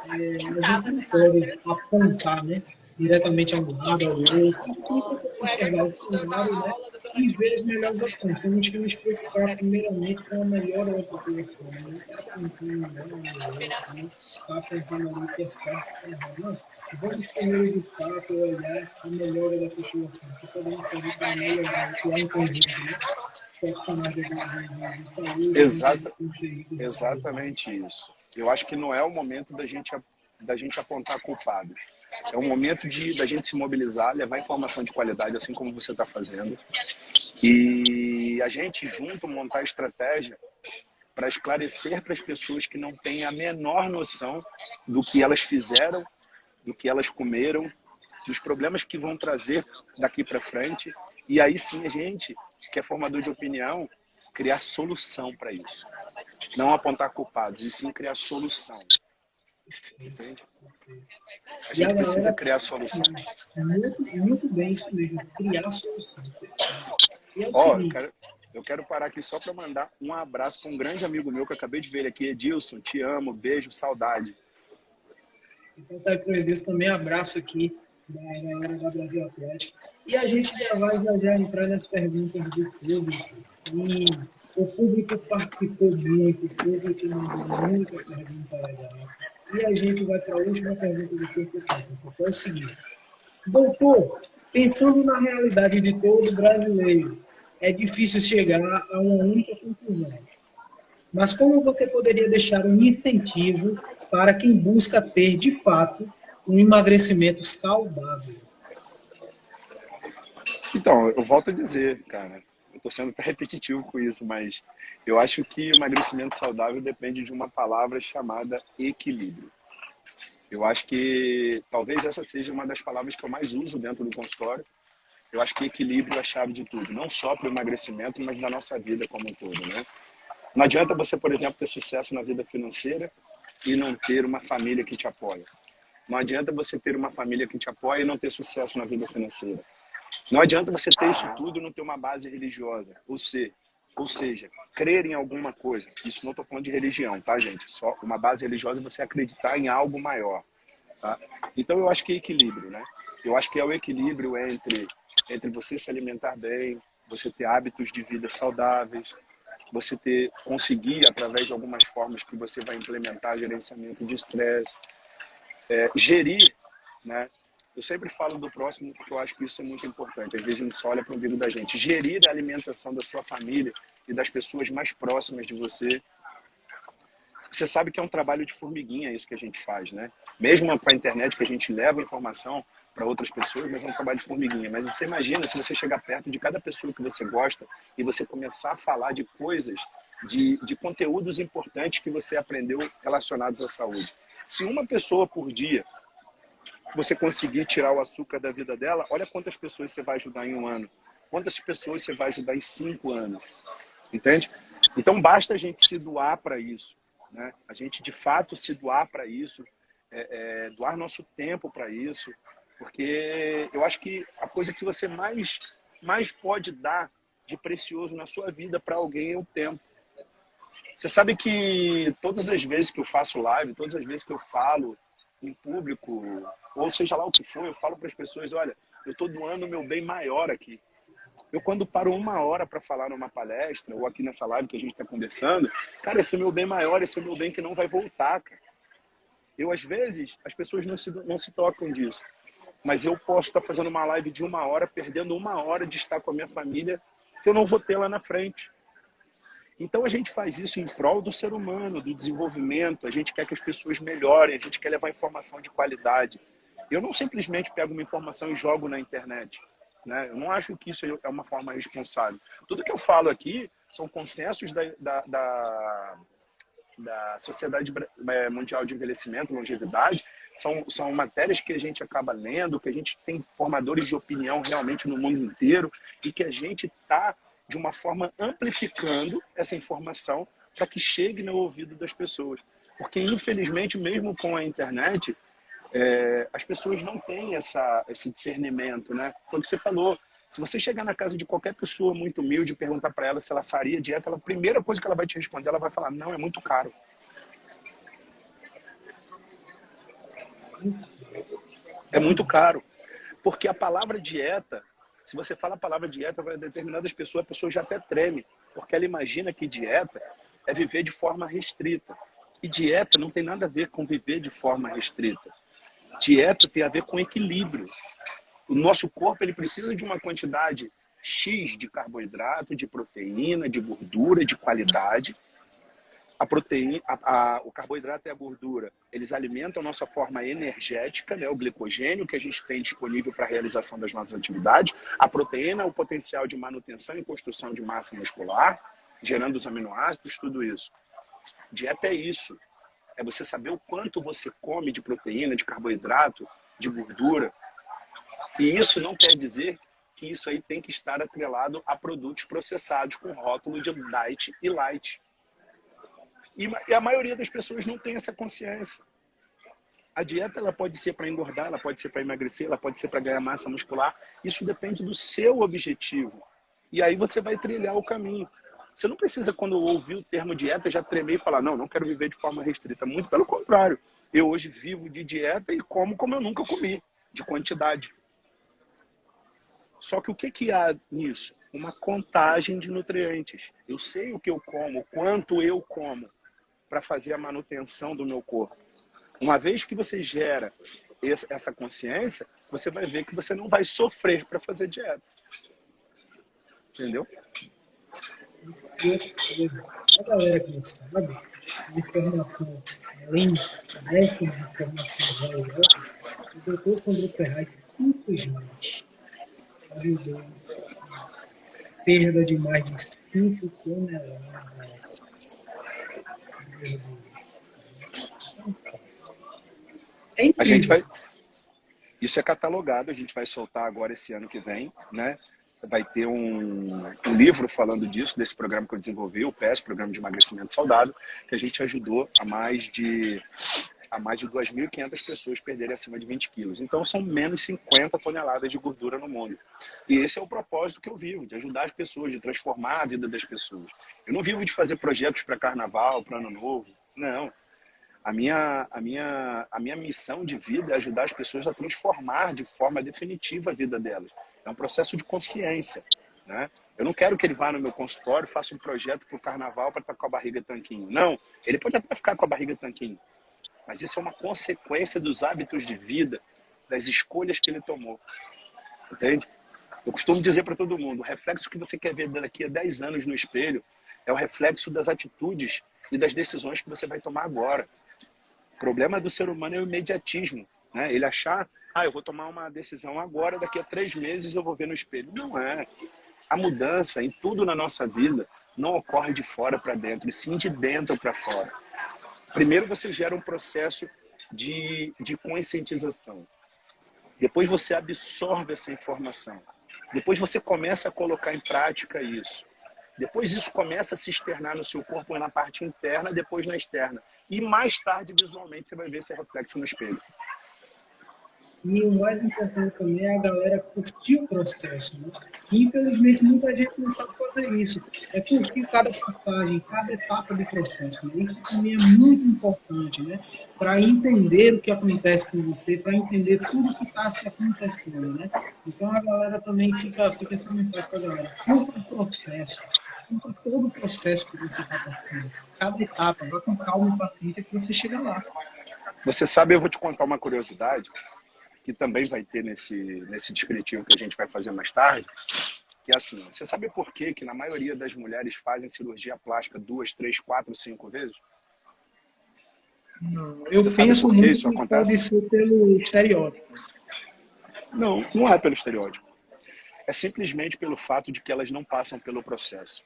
a gente não pode apontar, né, diretamente a um lado ao outro, enxergar o cenário, né, e ver as melhores opções. Temos que nos preocupar primeiramente com a melhora da população, né? Está apontando ali que é certo, que é errado. Não, vamos primeiro de fato olhar a melhora da população, que podemos fazer para melhorar, que é um conjunto, né? Profissionais de saúde, Exatamente isso. Eu acho que não é o momento da gente apontar culpados. É o momento da gente se mobilizar, levar informação de qualidade, assim como você está fazendo, e a gente junto montar estratégia para esclarecer para as pessoas que não têm a menor noção do que elas fizeram, do que elas comeram, dos problemas que vão trazer daqui para frente. E aí sim a gente, que é formador de opinião, criar solução para isso. Não apontar culpados, e sim criar solução. Entende? A gente precisa criar solução. Muito, muito bem isso mesmo, criar solução. E é o Ó, seguinte, Eu quero parar aqui só para mandar um abraço para um grande amigo meu que eu acabei de ver ele aqui, Edilson. Te amo, beijo, saudade. Então, tá com Deus também, abraço aqui da galera da Brasil Atlético. E a gente já entrar nas perguntas do público. E o público participou muito, o público mandou muita pergunta legal. E a gente vai para a última pergunta do Circo Técnico, que é o seguinte. Doutor, pensando na realidade de todo brasileiro, é difícil chegar a uma única conclusão. Mas como você poderia deixar um incentivo para quem busca ter, de fato, um emagrecimento saudável? Então, eu volto a dizer, cara, eu estou sendo até repetitivo com isso, mas eu acho que o emagrecimento saudável depende de uma palavra chamada equilíbrio. Eu acho que talvez essa seja uma das palavras que eu mais uso dentro do consultório. Eu acho que equilíbrio é a chave de tudo, não só para o emagrecimento, mas da nossa vida como um todo, né? Não adianta você, por exemplo, ter sucesso na vida financeira e não ter uma família que te apoia. Não adianta você ter uma família que te apoia e não ter sucesso na vida financeira. Não adianta você ter isso tudo e não ter uma base religiosa. Ou seja, crer em alguma coisa. Isso não estou falando de religião, tá, gente? Só uma base religiosa é você acreditar em algo maior. Tá? Então, eu acho que é equilíbrio, né? Eu acho que é o equilíbrio entre você se alimentar bem, você ter hábitos de vida saudáveis, você conseguir, através de algumas formas que você vai implementar, gerenciamento de estresse, gerir, né? Eu sempre falo do próximo porque eu acho que isso é muito importante. Às vezes a gente só olha para o umbigo da gente. Gerir a alimentação da sua família e das pessoas mais próximas de você. Você sabe que é um trabalho de formiguinha isso que a gente faz, né? Mesmo para a internet, que a gente leva informação para outras pessoas, mas é um trabalho de formiguinha. Mas você imagina se você chegar perto de cada pessoa que você gosta e você começar a falar de coisas, de conteúdos importantes que você aprendeu relacionados à saúde. Se uma pessoa por dia você conseguir tirar o açúcar da vida dela, olha quantas pessoas você vai ajudar em um ano. Quantas pessoas você vai ajudar em 5 anos. Entende? Então basta a gente se doar para isso, né? A gente de fato se doar para isso, doar nosso tempo para isso, porque eu acho que a coisa que você mais pode dar de precioso na sua vida para alguém é o tempo. Você sabe que todas as vezes que eu faço live, todas as vezes que eu falo em público, ou seja lá o que for, eu falo para as pessoas, olha, eu estou doando o meu bem maior aqui. Eu, quando paro uma hora para falar numa palestra, ou aqui nessa live que a gente está conversando, cara, esse é o meu bem maior, esse é o meu bem que não vai voltar, cara. Eu, às vezes, as pessoas não se tocam disso. Mas eu posso estar fazendo uma live de uma hora, perdendo uma hora de estar com a minha família, que eu não vou ter lá na frente. Então a gente faz isso em prol do ser humano, do desenvolvimento, a gente quer que as pessoas melhorem, a gente quer levar informação de qualidade. Eu não simplesmente pego uma informação e jogo na internet. Né? Eu não acho que isso é uma forma responsável. Tudo que eu falo aqui são consensos da Sociedade Mundial de Envelhecimento, Longevidade, são matérias que a gente acaba lendo, que a gente tem formadores de opinião realmente no mundo inteiro e que a gente está, de uma forma, amplificando essa informação para que chegue no ouvido das pessoas. Porque, infelizmente, mesmo com a internet, as pessoas não têm esse discernimento, né? Foi o que você falou. Se você chegar na casa de qualquer pessoa muito humilde e perguntar para ela se ela faria dieta, a primeira coisa que ela vai te responder, ela vai falar, não, é muito caro. É muito caro. Porque a palavra dieta, se você fala a palavra dieta para determinadas pessoas, a pessoa já até treme. Porque ela imagina que dieta é viver de forma restrita. E dieta não tem nada a ver com viver de forma restrita. Dieta tem a ver com equilíbrio. O nosso corpo ele precisa de uma quantidade X de carboidrato, de proteína, de gordura, de qualidade. A proteína, o carboidrato e a gordura, eles alimentam a nossa forma energética, né, o glicogênio que a gente tem disponível para a realização das nossas atividades. A proteína, o potencial de manutenção e construção de massa muscular, gerando os aminoácidos, tudo isso. Dieta é isso. É você saber o quanto você come de proteína, de carboidrato, de gordura. E isso não quer dizer que isso aí tem que estar atrelado a produtos processados com rótulo de diet e light. E a maioria das pessoas não tem essa consciência. A dieta ela pode ser para engordar, ela pode ser para emagrecer, ela pode ser para ganhar massa muscular. Isso depende do seu objetivo. E aí você vai trilhar o caminho. Você não precisa, quando ouvir o termo dieta, já tremer e falar, não, não quero viver de forma restrita. Muito pelo contrário. Eu hoje vivo de dieta e como eu nunca comi, de quantidade. Só que o que há nisso? Uma contagem de nutrientes. Eu sei o que eu como, quanto eu como, para fazer a manutenção do meu corpo. Uma vez que você gera essa consciência, você vai ver que você não vai sofrer para fazer dieta. Entendeu? E outra coisa, a galera que não sabe, a informação, além dessas informações valiosas, o doutor Sandro Ferraz simplesmente ajudou a perda de mais de 5 toneladas de gordura. É A gente incrível. vai, isso é catalogado, a gente vai soltar agora esse ano que vem, né? Vai ter um livro falando disso, desse programa que eu desenvolvi, o PES, Programa de Emagrecimento Saudável, que a gente ajudou a mais de 2.500 pessoas perderem acima de 20 quilos. Então, são menos 50 toneladas de gordura no mundo. E esse é o propósito que eu vivo, de ajudar as pessoas, de transformar a vida das pessoas. Eu não vivo de fazer projetos para carnaval, para ano novo. Não. A minha missão de vida é ajudar as pessoas a transformar de forma definitiva a vida delas. É um processo de consciência, né? Eu não quero que ele vá no meu consultório e faça um projeto para o carnaval para estar com a barriga tanquinho. Não, ele pode até ficar com a barriga tanquinho, mas isso é uma consequência dos hábitos de vida, das escolhas que ele tomou, entende? Eu costumo dizer para todo mundo, o reflexo que você quer ver daqui a 10 anos no espelho é o reflexo das atitudes e das decisões que você vai tomar agora. O problema do ser humano é o imediatismo, né? Ele achar, eu vou tomar uma decisão agora, daqui a 3 meses eu vou ver no espelho. Não é. A mudança em tudo na nossa vida não ocorre de fora para dentro, e sim de dentro para fora. Primeiro você gera um processo de conscientização. Depois você absorve essa informação. Depois você começa a colocar em prática isso. Depois isso começa a se externar no seu corpo, na parte interna, depois na externa. E mais tarde, visualmente, você vai ver esse reflexo no espelho. E o mais importante também é a galera curtir o processo, né? E, infelizmente, muita gente não sabe fazer isso. É curtir cada passagem, cada etapa do processo, né? Isso também é muito importante, né? Para entender o que acontece com você, para entender tudo que está se acontecendo, né? Então, a galera também fica essa mensagem para a galera. Curta o processo. Curta todo o processo que você está passando. Cada etapa. Vá com calma e paciência que você chega lá. Você sabe, eu vou te contar uma curiosidade, que também vai ter nesse descritivo que a gente vai fazer mais tarde, que é assim, você sabe por que na maioria das mulheres fazem cirurgia plástica 2, 3, 4, 5 vezes? Não, Você eu sabe penso por que muito isso que pode acontece? ser pelo estereótipo. Não, não é pelo estereótipo. É simplesmente pelo fato de que elas não passam pelo processo.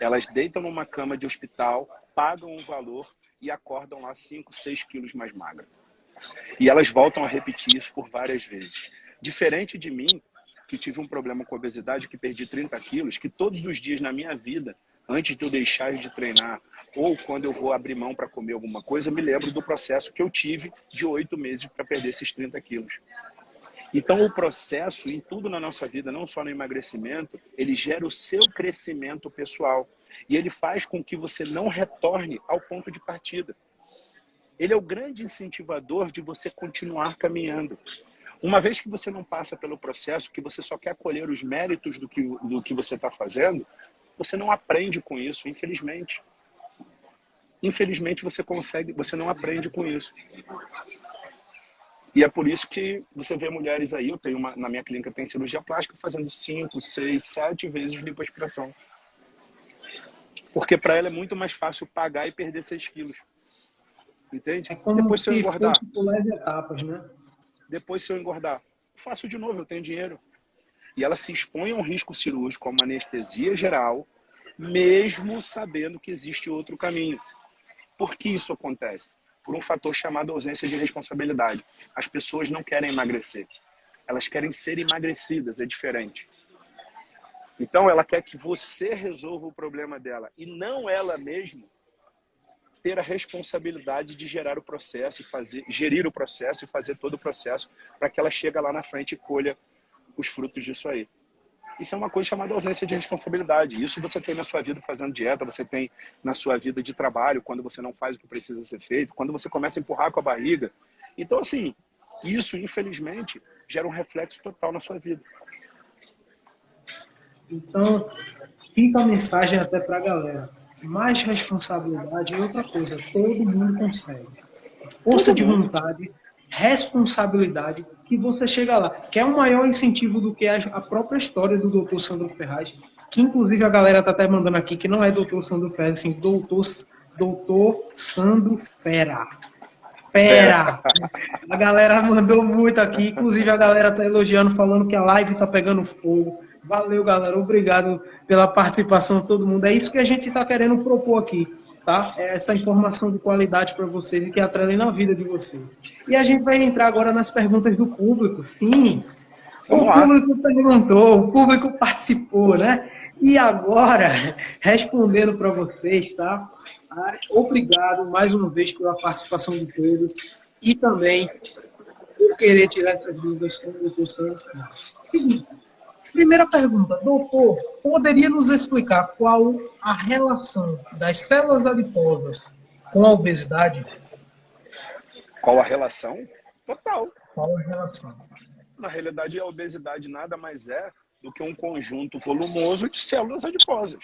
Elas deitam numa cama de hospital, pagam um valor e acordam lá 5, 6 quilos mais magras. E elas voltam a repetir isso por várias vezes. Diferente de mim, que tive um problema com obesidade, que perdi 30 quilos, que todos os dias na minha vida, antes de eu deixar de treinar, ou quando eu vou abrir mão para comer alguma coisa, eu me lembro do processo que eu tive de 8 meses para perder esses 30 quilos. Então, o processo em tudo na nossa vida, não só no emagrecimento, ele gera o seu crescimento pessoal. E ele faz com que você não retorne ao ponto de partida. Ele é o grande incentivador de você continuar caminhando. Uma vez que você não passa pelo processo, que você só quer colher os méritos do que você está fazendo, você não aprende com isso, infelizmente. Infelizmente você não aprende com isso. E é por isso que você vê mulheres aí, na minha clínica tem cirurgia plástica, fazendo 5, 6, 7 vezes lipoaspiração. Porque para ela é muito mais fácil pagar e perder 6 quilos. Entende? É como Depois se eu se engordar, fosse pular as etapas, né? faço de novo, eu tenho dinheiro. E ela se expõe a um risco cirúrgico, a uma anestesia geral, mesmo sabendo que existe outro caminho. Por que isso acontece? Por um fator chamado ausência de responsabilidade. As pessoas não querem emagrecer. Elas querem ser emagrecidas, é diferente. Então ela quer que você resolva o problema dela e não ela mesma ter a responsabilidade de gerar o processo e gerir o processo e fazer todo o processo para que ela chegue lá na frente e colha os frutos disso aí. Isso é uma coisa chamada ausência de responsabilidade. Isso você tem na sua vida fazendo dieta, você tem na sua vida de trabalho, quando você não faz o que precisa ser feito, quando você começa a empurrar com a barriga. Então, assim, isso, infelizmente, gera um reflexo total na sua vida. Então, fica a mensagem até para a galera. Mais responsabilidade e outra coisa, todo mundo consegue. Força Todo de mundo. vontade, responsabilidade, que você chega lá. Que é um maior incentivo do que a própria história do doutor Sandro Ferraz, que inclusive a galera está até mandando aqui, que não é doutor Sandro Ferraz, assim, doutor Sandro Fera. Pera! A galera mandou muito aqui, inclusive a galera tá elogiando, falando que a live tá pegando fogo. Valeu, galera. Obrigado pela participação de todo mundo. É isso que a gente está querendo propor aqui, tá? É essa informação de qualidade para vocês e que atrelem na vida de vocês. E a gente vai entrar agora nas perguntas do público. Sim, Vamos o lá. público perguntou, o público participou, né? E agora, respondendo para vocês, tá? Obrigado mais uma vez pela participação de todos e também por querer tirar essas dúvidas com o doutor Santos. Seguinte, primeira pergunta, doutor, poderia nos explicar qual a relação das células adiposas com a obesidade? Qual a relação? Total. Qual a relação? Na realidade, a obesidade nada mais é do que um conjunto volumoso de células adiposas,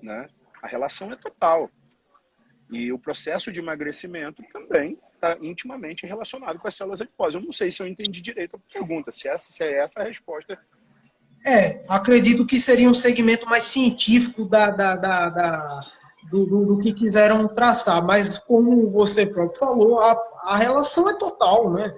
né? A relação é total. E o processo de emagrecimento também está intimamente relacionado com as células adiposas. Eu não sei se eu entendi direito a pergunta, se é essa a resposta. Acredito que seria um segmento mais científico do que quiseram traçar, mas como você próprio falou, a relação é total, né?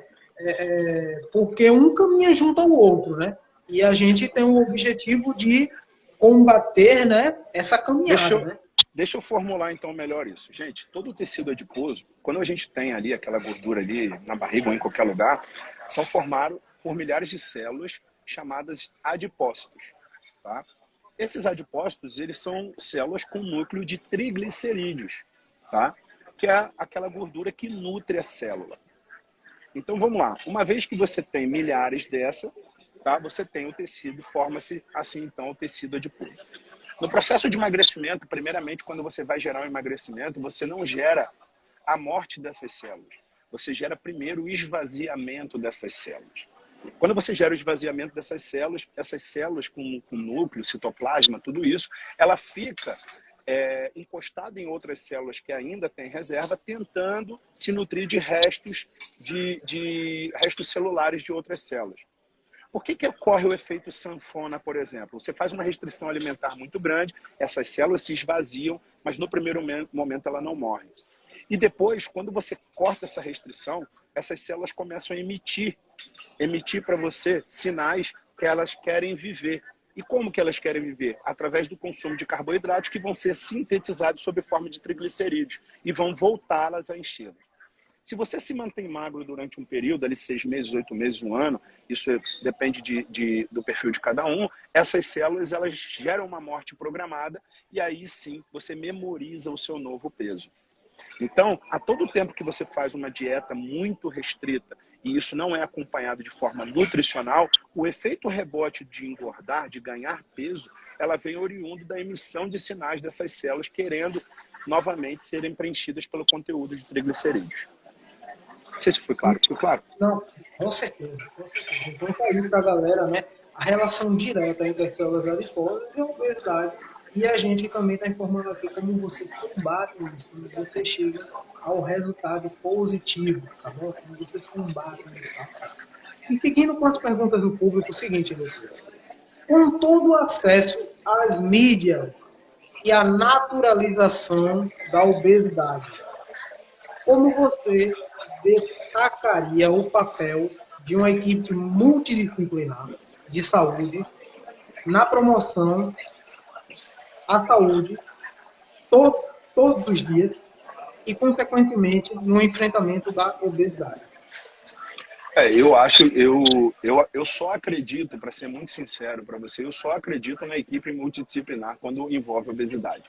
Porque um caminha junto ao outro, né? E a gente tem o objetivo de combater, né, essa caminhada, né? Deixa eu formular então melhor isso. Gente, todo o tecido adiposo, quando a gente tem ali aquela gordura ali na barriga ou em qualquer lugar, são formados por milhares de células chamadas adipócitos, tá? Esses adipócitos, eles são células com núcleo de triglicerídeos, tá? Que é aquela gordura que nutre a célula. Então vamos lá. Uma vez que você tem milhares dessa, tá? Você tem o tecido, forma-se assim então o tecido adiposo. No processo de emagrecimento, primeiramente, quando você vai gerar um emagrecimento, você não gera a morte dessas células. Você gera primeiro o esvaziamento dessas células. Quando você gera o esvaziamento dessas células, essas células com núcleo, citoplasma, tudo isso, ela fica encostada em outras células que ainda têm reserva, tentando se nutrir de restos, de restos celulares de outras células. Por que ocorre o efeito sanfona, por exemplo? Você faz uma restrição alimentar muito grande, essas células se esvaziam, mas no primeiro momento ela não morre. E depois, quando você corta essa restrição, essas células começam a emitir para você sinais que elas querem viver. E como que elas querem viver? Através do consumo de carboidratos que vão ser sintetizados sob forma de triglicerídeos e vão voltá-las a encher. Se você se mantém magro durante um período, ali 6 meses, 8 meses, um ano, isso depende do perfil de cada um, essas células elas geram uma morte programada e aí sim você memoriza o seu novo peso. Então, a todo tempo que você faz uma dieta muito restrita e isso não é acompanhado de forma nutricional, o efeito rebote de engordar, de ganhar peso, ela vem oriundo da emissão de sinais dessas células querendo novamente serem preenchidas pelo conteúdo de triglicerídeos. Não sei se foi claro. Foi claro? Não, com certeza, com certeza. Então está aí para a galera, né? A relação direta entre as células adiposas e a obesidade. E a gente também está informando aqui como você combate isso, como você chega ao resultado positivo, tá bom? Como você combate isso, tá? E seguindo com as perguntas do público, o seguinte, doutor. Com todo o acesso às mídias e a naturalização da obesidade, como você destacaria o papel de uma equipe multidisciplinar de saúde na promoção à saúde to todos os dias e, consequentemente, no enfrentamento da obesidade? Eu só acredito, para ser muito sincero para você, eu só acredito na equipe multidisciplinar quando envolve obesidade.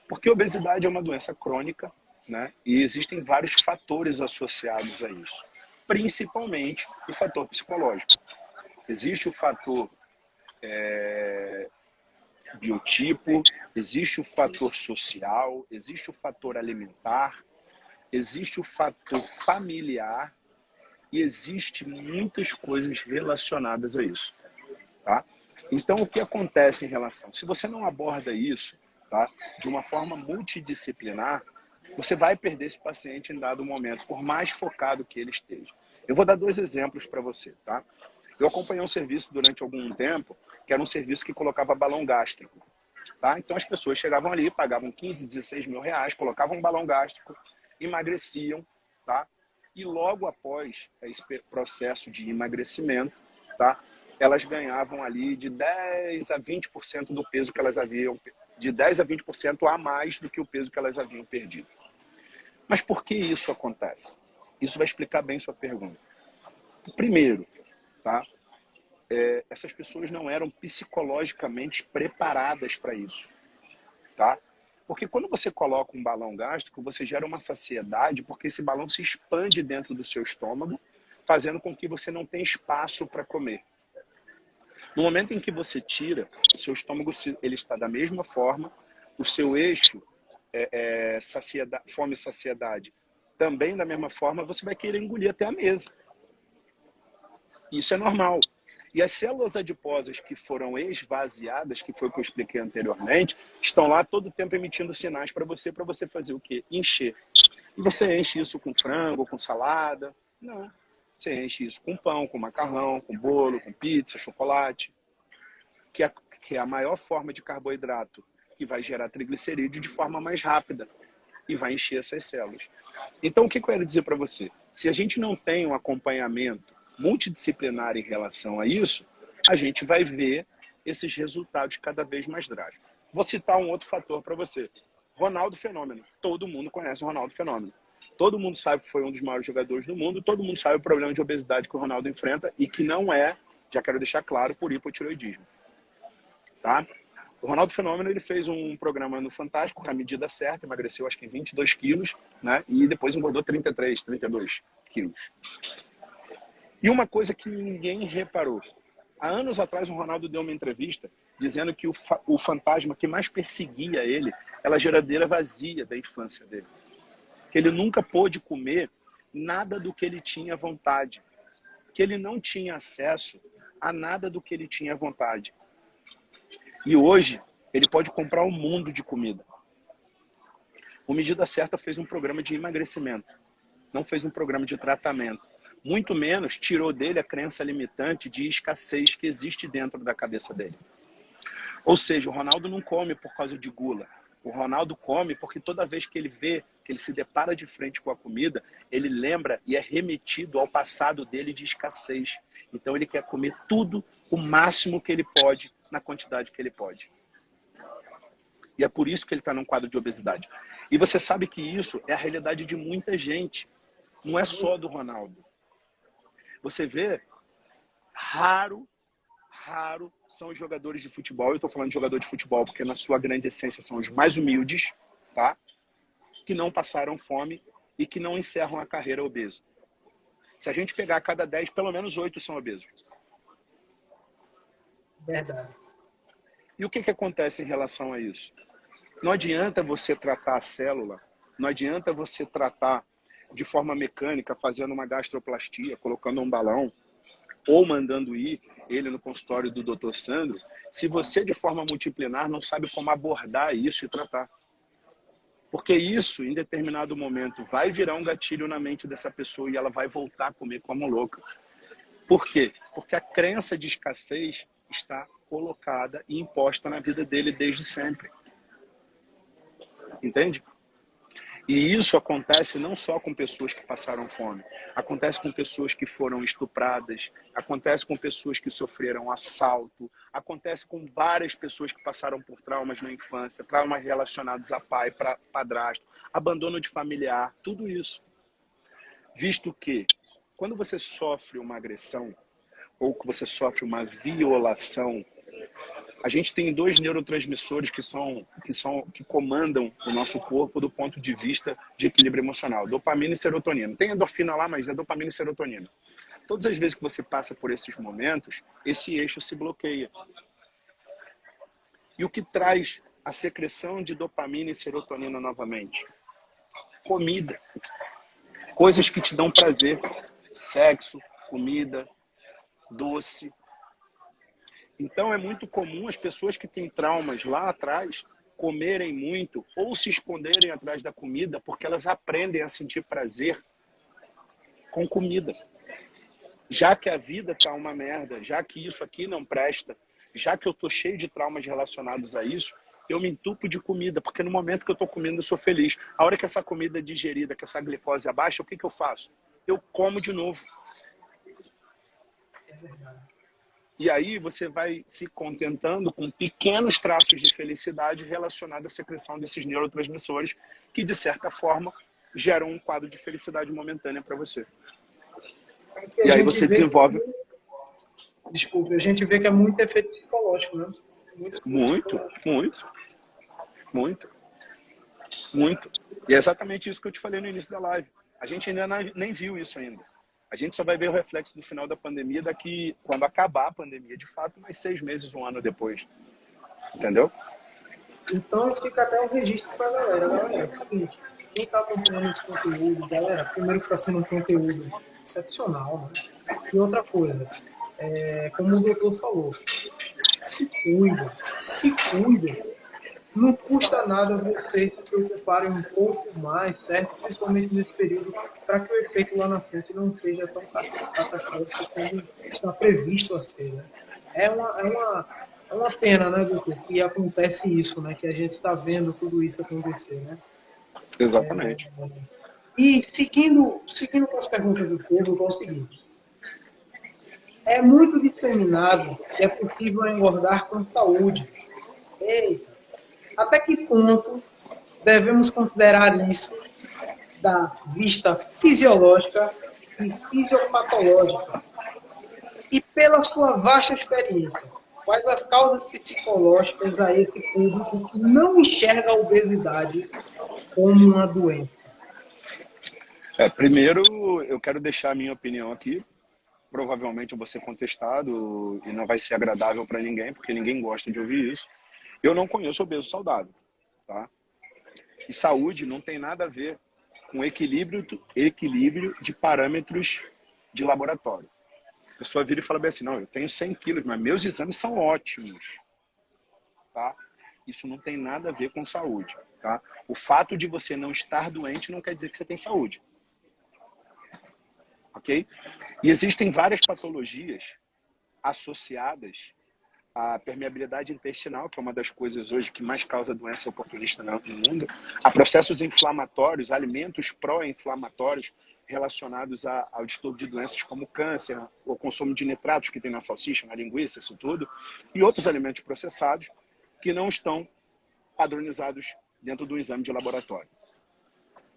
Porque a obesidade é uma doença crônica, né? E existem vários fatores associados a isso, principalmente o fator psicológico. Existe o fator biotipo, existe o fator social, existe o fator alimentar, existe o fator familiar e existe muitas coisas relacionadas a isso, tá? Então, o que acontece em relação? Se você não aborda isso, tá, de uma forma multidisciplinar, você vai perder esse paciente em dado momento, por mais focado que ele esteja. Eu vou dar 2 exemplos para você, tá? Eu acompanhei um serviço durante algum tempo, que era um serviço que colocava balão gástrico, tá? Então as pessoas chegavam ali, pagavam 15, 16 mil reais, colocavam um balão gástrico, emagreciam, tá? E logo após esse processo de emagrecimento, tá? Elas ganhavam ali de 10 a 20% do peso que elas haviam, de 10 a 20% a mais do que o peso que elas haviam perdido. Mas por que isso acontece? Isso vai explicar bem sua pergunta. Primeiro, tá? Essas pessoas não eram psicologicamente preparadas para isso, tá? Porque quando você coloca um balão gástrico, você gera uma saciedade, porque esse balão se expande dentro do seu estômago, fazendo com que você não tenha espaço para comer. No momento em que você tira, o seu estômago ele está da mesma forma, o seu eixo fome e saciedade também da mesma forma, você vai querer engolir até a mesa. Isso é normal. E as células adiposas que foram esvaziadas, que foi o que eu expliquei anteriormente, estão lá todo o tempo emitindo sinais para você fazer o quê? Encher. E você enche isso com frango, com salada? Não. Você enche isso com pão, com macarrão, com bolo, com pizza, chocolate, que é a maior forma de carboidrato, que vai gerar triglicerídeo de forma mais rápida e vai encher essas células. Então, o que eu quero dizer para você? Se a gente não tem um acompanhamento multidisciplinar em relação a isso, a gente vai ver esses resultados cada vez mais drásticos. Vou citar um outro fator para você. Ronaldo Fenômeno. Todo mundo conhece o Ronaldo Fenômeno. Todo mundo sabe que foi um dos maiores jogadores do mundo, todo mundo sabe o problema de obesidade que o Ronaldo enfrenta e que não é, já quero deixar claro, por hipotireoidismo. Tá? O Ronaldo Fenômeno, ele fez um programa no Fantástico, com a medida certa, emagreceu acho que 22 quilos, né? E depois engordou 33, 32 quilos. E uma coisa que ninguém reparou. Há anos atrás, o Ronaldo deu uma entrevista dizendo que o fantasma que mais perseguia ele era a geladeira vazia da infância dele. Que ele nunca pôde comer nada do que ele tinha vontade. Que ele não tinha acesso a nada do que ele tinha vontade. E hoje, ele pode comprar um mundo de comida. O Medida Certa fez um programa de emagrecimento. Não fez um programa de tratamento. Muito menos tirou dele a crença limitante de escassez que existe dentro da cabeça dele. Ou seja, o Ronaldo não come por causa de gula. O Ronaldo come porque toda vez que ele vê, que ele se depara de frente com a comida, ele lembra e é remetido ao passado dele de escassez. Então ele quer comer tudo, o máximo que ele pode, na quantidade que ele pode. E é por isso que ele está num quadro de obesidade. E você sabe que isso é a realidade de muita gente. Não é só do Ronaldo. Você vê, raro são os jogadores de futebol. Eu estou falando de jogador de futebol porque na sua grande essência são os mais humildes, tá? Que não passaram fome e que não encerram a carreira obesa. Se a gente pegar a cada 10, pelo menos 8 são obesos. Verdade. E o que acontece em relação a isso? Não adianta você tratar a célula, não adianta você tratar de forma mecânica, fazendo uma gastroplastia, colocando um balão, ou mandando ir ele no consultório do Dr. Sandro, se você de forma multidisciplinar não sabe como abordar isso e tratar. Porque isso, em determinado momento, vai virar um gatilho na mente dessa pessoa e ela vai voltar a comer como louca. Por quê? Porque a crença de escassez está colocada e imposta na vida dele desde sempre. Entende? E isso acontece não só com pessoas que passaram fome, acontece com pessoas que foram estupradas, acontece com pessoas que sofreram assalto, acontece com várias pessoas que passaram por traumas na infância, traumas relacionados a pai, padrasto, abandono de familiar, tudo isso. Visto que, quando você sofre uma agressão, ou que você sofre uma violação, a gente tem 2 neurotransmissores que comandam o nosso corpo do ponto de vista de equilíbrio emocional, dopamina e serotonina. Tem endorfina lá, mas é dopamina e serotonina. Todas as vezes que você passa por esses momentos, esse eixo se bloqueia. E o que traz a secreção de dopamina e serotonina novamente? Comida. Coisas que te dão prazer. Sexo, comida, doce. Então é muito comum as pessoas que têm traumas lá atrás comerem muito ou se esconderem atrás da comida porque elas aprendem a sentir prazer com comida. Já que a vida tá uma merda, já que isso aqui não presta, já que eu tô cheio de traumas relacionados a isso, eu me entupo de comida, porque no momento que eu tô comendo eu sou feliz. A hora que essa comida é digerida, que essa glicose abaixa, o que eu faço? Eu como de novo. E aí você vai se contentando com pequenos traços de felicidade relacionados à secreção desses neurotransmissores que, de certa forma, geram um quadro de felicidade momentânea para você. Que a E aí gente você vê desenvolve desculpe, a gente vê que é muito efeito psicológico, né? Muito efeito muito, psicológico. muito, muito, muito. E é exatamente isso que eu te falei no início da live. A gente ainda nem viu isso ainda. A gente só vai ver o reflexo do final da pandemia daqui, quando acabar a pandemia, de fato, mais 6 meses, um ano depois. Entendeu? Então fica até um registro para a galera. Galera, é o seguinte, quem está acompanhando esse conteúdo, galera, primeiro que está sendo um conteúdo excepcional, né? E outra coisa, como o doutor falou, se cuida. Não custa nada vocês se preocuparem um pouco mais, certo? Principalmente nesse período, para que o efeito lá na frente não seja tão catastrófico como está previsto a ser, né? É uma pena, né, doutor, que acontece isso, né? Que a gente está vendo tudo isso acontecer, né? Exatamente. E seguindo com as perguntas do povo, é o seguinte: é muito disseminado que é possível engordar com saúde. Eita, até que ponto devemos considerar isso da vista fisiológica e fisiopatológica? E pela sua vasta experiência, quais as causas psicológicas a esse público que não enxerga a obesidade como uma doença? Primeiro, eu quero deixar a minha opinião aqui. Provavelmente eu vou ser contestado e não vai ser agradável para ninguém, porque ninguém gosta de ouvir isso. Eu não conheço obeso saudável, tá? E saúde não tem nada a ver com equilíbrio de parâmetros de laboratório. A pessoa vira e fala bem assim, não, eu tenho 100 quilos, mas meus exames são ótimos, tá? Isso não tem nada a ver com saúde, tá? O fato de você não estar doente não quer dizer que você tem saúde, ok? E existem várias patologias associadas à permeabilidade intestinal, que é uma das coisas hoje que mais causa doença oportunista no mundo, a processos inflamatórios, alimentos pró-inflamatórios relacionados ao distúrbio de doenças como câncer, o consumo de nitratos que tem na salsicha, na linguiça, isso tudo, e outros alimentos processados que não estão padronizados dentro do exame de laboratório.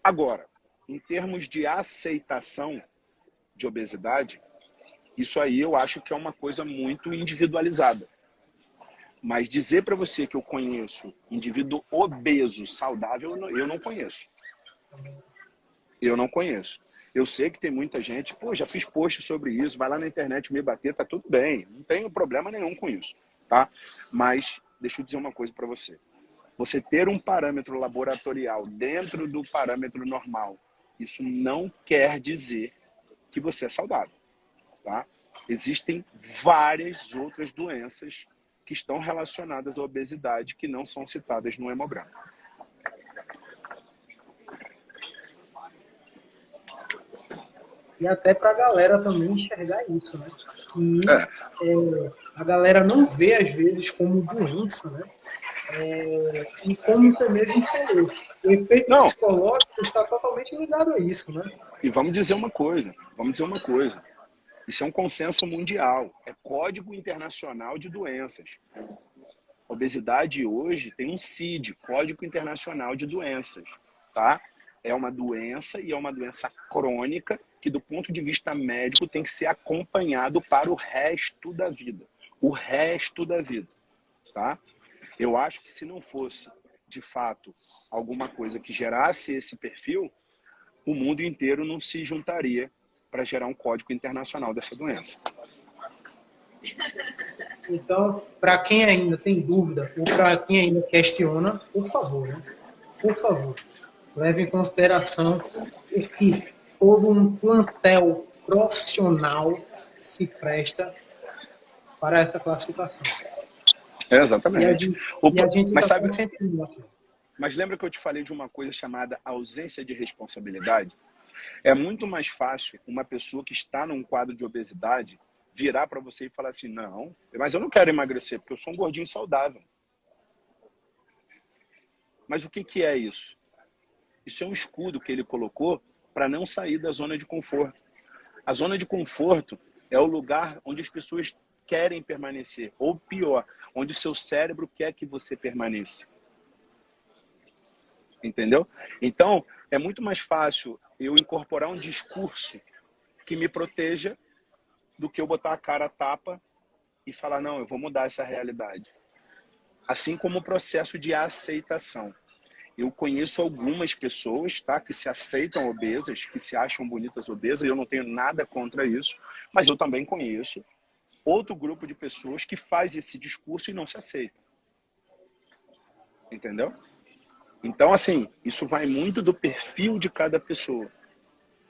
Agora, em termos de aceitação de obesidade, isso aí eu acho que é uma coisa muito individualizada. Mas dizer para você que eu conheço indivíduo obeso, saudável, eu não conheço. Eu não conheço. Eu sei que tem muita gente, pô, já fiz post sobre isso, vai lá na internet me bater, tá tudo bem, não tenho problema nenhum com isso, tá? Mas deixa eu dizer uma coisa para você. Você ter um parâmetro laboratorial dentro do parâmetro normal, isso não quer dizer que você é saudável, tá? Existem várias outras doenças que estão relacionadas à obesidade que não são citadas no hemograma. E até para a galera também enxergar isso, né? Que É, a galera não vê, às vezes, como doença, né? E como você mesmo falou, o efeito não, psicológico está totalmente ligado a isso, né? e vamos dizer uma coisa. Isso é um consenso mundial, é Código Internacional de Doenças. A obesidade hoje tem um CID, Código Internacional de Doenças, tá? É uma doença e é uma doença crônica que, do ponto de vista médico, tem que ser acompanhado para o resto da vida. O resto da vida, tá? Eu acho que se não fosse, de fato, alguma coisa que gerasse esse perfil, o mundo inteiro não se juntaria para gerar um código internacional dessa doença. Então, para quem ainda tem dúvida ou para quem ainda questiona, por favor, né? Por favor, leve em consideração o que todo um plantel profissional se presta para essa classificação. E a Exatamente. gente e a gente Mas está sabe, consentindo aqui. mas lembra que eu te falei de uma coisa chamada ausência de responsabilidade? É muito mais fácil uma pessoa que está num quadro de obesidade virar para você e falar assim, não, mas eu não quero emagrecer porque eu sou um gordinho saudável. Mas o que que é isso? Isso é um escudo que ele colocou para não sair da zona de conforto. A zona de conforto é o lugar onde as pessoas querem permanecer, ou pior, onde o seu cérebro quer que você permaneça. Entendeu? Então, é muito mais fácil eu incorporar um discurso que me proteja do que eu botar a cara a tapa e falar, não, eu vou mudar essa realidade. Assim como o processo de aceitação. Eu conheço algumas pessoas, tá, que se aceitam obesas, que se acham bonitas obesas, e eu não tenho nada contra isso, mas eu também conheço outro grupo de pessoas que faz esse discurso e não se aceita. Entendeu? Então, assim, isso vai muito do perfil de cada pessoa,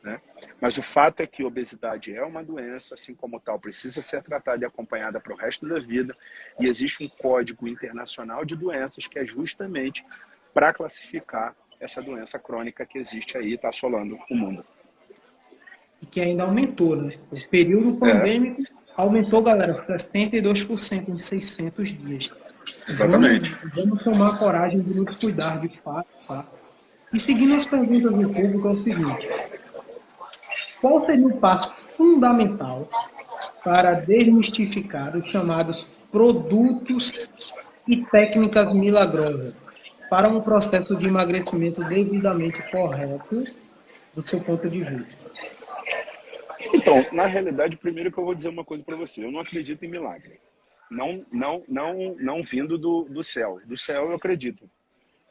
né? Mas o fato é que obesidade é uma doença, assim como tal, precisa ser tratada e acompanhada para o resto da vida, e existe um código internacional de doenças que é justamente para classificar essa doença crônica que existe aí, está assolando o mundo. E que ainda aumentou, né? O período É, pandêmico aumentou, galera, 62% em 600 dias. Vamos, exatamente. vamos tomar coragem de nos cuidar de fato, tá? E seguindo as perguntas do público, é o seguinte: qual seria o passo fundamental para desmistificar os chamados produtos e técnicas milagrosas para um processo de emagrecimento devidamente correto do seu ponto de vista? Então, na realidade, primeiro que eu vou dizer uma coisa para você, eu não acredito em milagre. Não vindo do céu. Do céu eu acredito,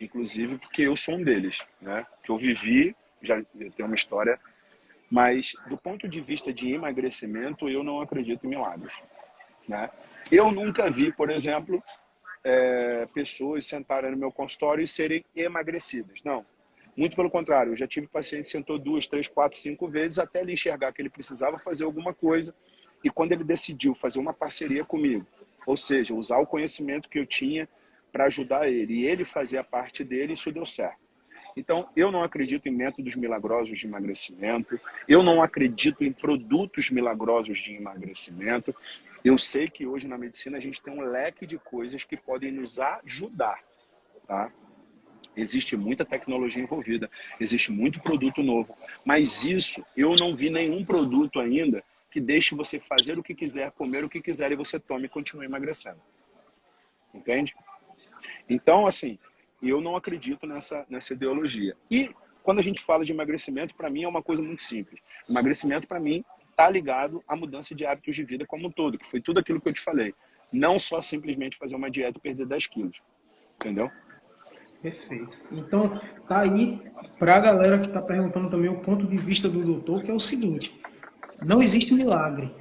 inclusive porque eu sou um deles, né? Que eu vivi, já tenho uma história, mas do ponto de vista de emagrecimento, eu não acredito em milagres, né? Eu nunca vi, por exemplo, pessoas sentarem no meu consultório e serem emagrecidas. Não. Muito pelo contrário, eu já tive paciente que sentou 2, 3, 4, 5 vezes até ele enxergar que ele precisava fazer alguma coisa e quando ele decidiu fazer uma parceria comigo, ou seja, usar o conhecimento que eu tinha para ajudar ele e ele fazer a parte dele, isso deu certo. Então, eu não acredito em métodos milagrosos de emagrecimento, eu não acredito em produtos milagrosos de emagrecimento. Eu sei que hoje na medicina a gente tem um leque de coisas que podem nos ajudar, tá? Existe muita tecnologia envolvida, existe muito produto novo, mas isso eu não vi nenhum produto ainda que deixe você fazer o que quiser, comer o que quiser e você tome e continue emagrecendo. Entende? Então, assim, eu não acredito nessa ideologia. E quando a gente fala de emagrecimento, para mim é uma coisa muito simples. Emagrecimento, para mim, está ligado à mudança de hábitos de vida como um todo, que foi tudo aquilo que eu te falei. Não só simplesmente fazer uma dieta e perder 10 quilos. Entendeu? Perfeito. Então, tá aí para a galera que está perguntando também o ponto de vista do doutor, que é o seguinte: não existe milagre,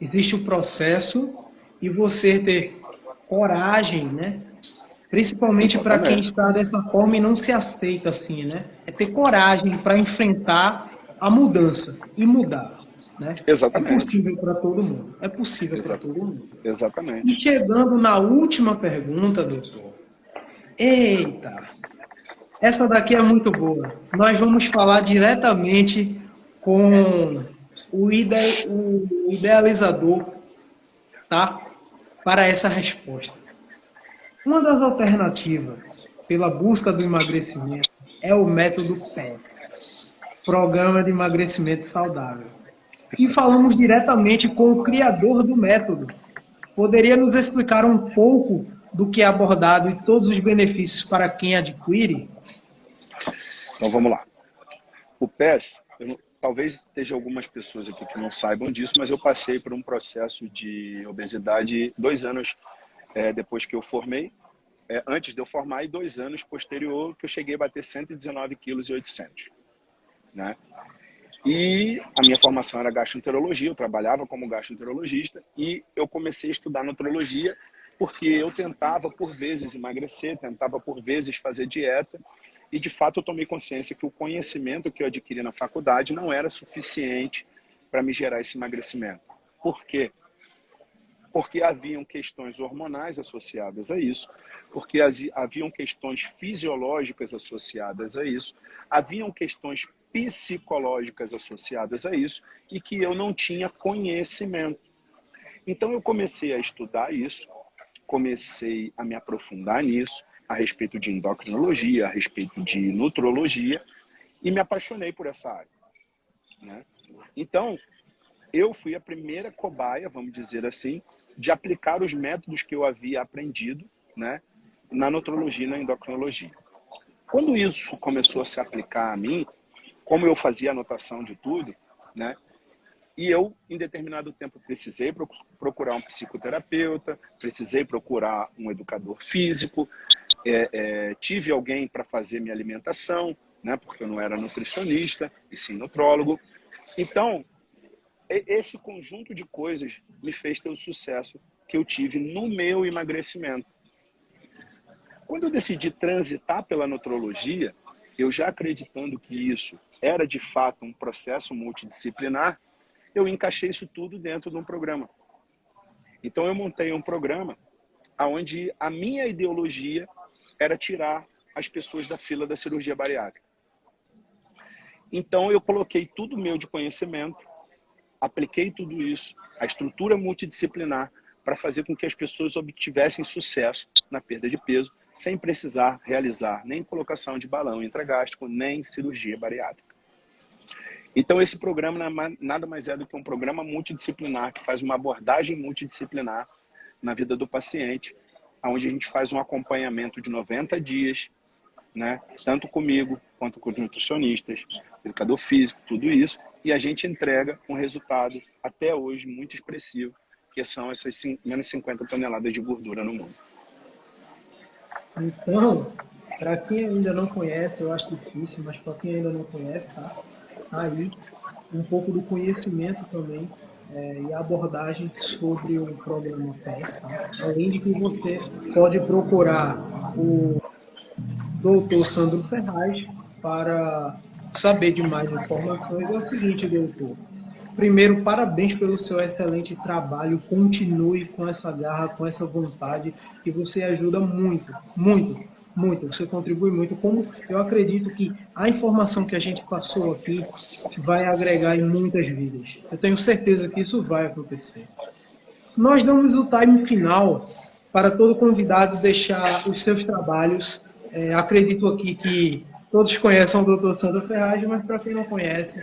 existe o processo e você ter coragem, né? Principalmente para quem Exatamente. está dessa forma e não se aceita assim, né? É ter coragem para enfrentar a mudança e mudar, né? É Exatamente. possível para todo mundo. É possível para Exa todo mundo. E exatamente. chegando na última pergunta, doutor. Eita, essa daqui é muito boa. Nós vamos falar diretamente com o idealizador, tá? Para essa resposta. Uma das alternativas pela busca do emagrecimento é o método PES, Programa de Emagrecimento Saudável. E falamos diretamente com o criador do método. Poderia nos explicar um pouco do que é abordado e todos os benefícios para quem adquire? Então vamos lá. O PES, talvez esteja algumas pessoas aqui que não saibam disso, mas eu passei por um processo de obesidade 2 anos depois que eu formei, antes de eu formar, e 2 anos posterior que eu cheguei a bater 119,8 kg, né? E a minha formação era gastroenterologia, eu trabalhava como gastroenterologista e eu comecei a estudar nutrologia porque eu tentava por vezes emagrecer, tentava por vezes fazer dieta e de fato eu tomei consciência que o conhecimento que eu adquiri na faculdade não era suficiente para me gerar esse emagrecimento. Por quê? Porque haviam questões hormonais associadas a isso, porque haviam questões fisiológicas associadas a isso, haviam questões psicológicas associadas a isso e que eu não tinha conhecimento. Então eu comecei a estudar isso, comecei a me aprofundar nisso, a respeito de endocrinologia, a respeito de nutrologia, e me apaixonei por essa área, né? Então, eu fui a primeira cobaia, vamos dizer assim, de aplicar os métodos que eu havia aprendido, né, na nutrologia e na endocrinologia. Quando isso começou a se aplicar a mim, como eu fazia anotação de tudo, né, e eu, em determinado tempo, precisei procurar um psicoterapeuta, precisei procurar um educador físico, tive alguém para fazer minha alimentação, né, porque eu não era nutricionista, e sim nutrólogo. Então, esse conjunto de coisas me fez ter o sucesso que eu tive no meu emagrecimento. Quando eu decidi transitar pela nutrologia, eu já acreditando que isso era de fato um processo multidisciplinar, eu encaixei isso tudo dentro de um programa. Então eu montei um programa onde a minha ideologia era tirar as pessoas da fila da cirurgia bariátrica. Então eu coloquei tudo meu de conhecimento, apliquei tudo isso, a estrutura multidisciplinar, para fazer com que as pessoas obtivessem sucesso na perda de peso, sem precisar realizar nem colocação de balão intragástrico, nem cirurgia bariátrica. Então esse programa nada mais é do que um programa multidisciplinar, que faz uma abordagem multidisciplinar na vida do paciente, onde a gente faz um acompanhamento de 90 dias, né? Tanto comigo, quanto com os nutricionistas, educador físico, tudo isso, e a gente entrega um resultado, até hoje, muito expressivo, que são essas menos 50 toneladas de gordura no mundo. Então, para quem ainda não conhece, eu acho difícil, mas para quem ainda não conhece, tá? Aí um pouco do conhecimento também e a abordagem sobre o programa PES, tá? Além de que você pode procurar o doutor Sandro Ferraz para saber de mais informações. É o seguinte, doutor. Primeiro, parabéns pelo seu excelente trabalho. Continue com essa garra, com essa vontade, que você ajuda muito, muito, muito. Você contribui muito. Como eu acredito que a informação que a gente passou aqui vai agregar em muitas vidas. Eu tenho certeza que isso vai acontecer. Nós damos o time final para todo convidado deixar os seus trabalhos. Acredito aqui que todos conhecem o Dr. Sandro Ferraz, mas para quem não conhece,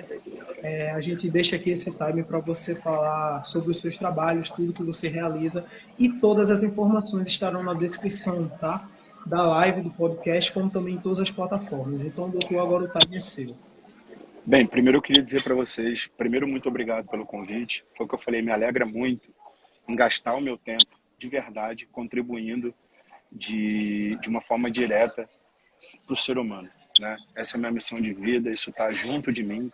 a gente deixa aqui esse time para você falar sobre os seus trabalhos, tudo que você realiza, e todas as informações estarão na descrição, tá? Da live, do podcast, como também em todas as plataformas. Então, doutor, agora o time é seu. Bem, primeiro eu queria dizer para vocês, primeiro, muito obrigado pelo convite. Foi o que eu falei, me alegra muito em gastar o meu tempo, de verdade, contribuindo de uma forma direta para o ser humano, né? Essa é a minha missão de vida, isso está junto de mim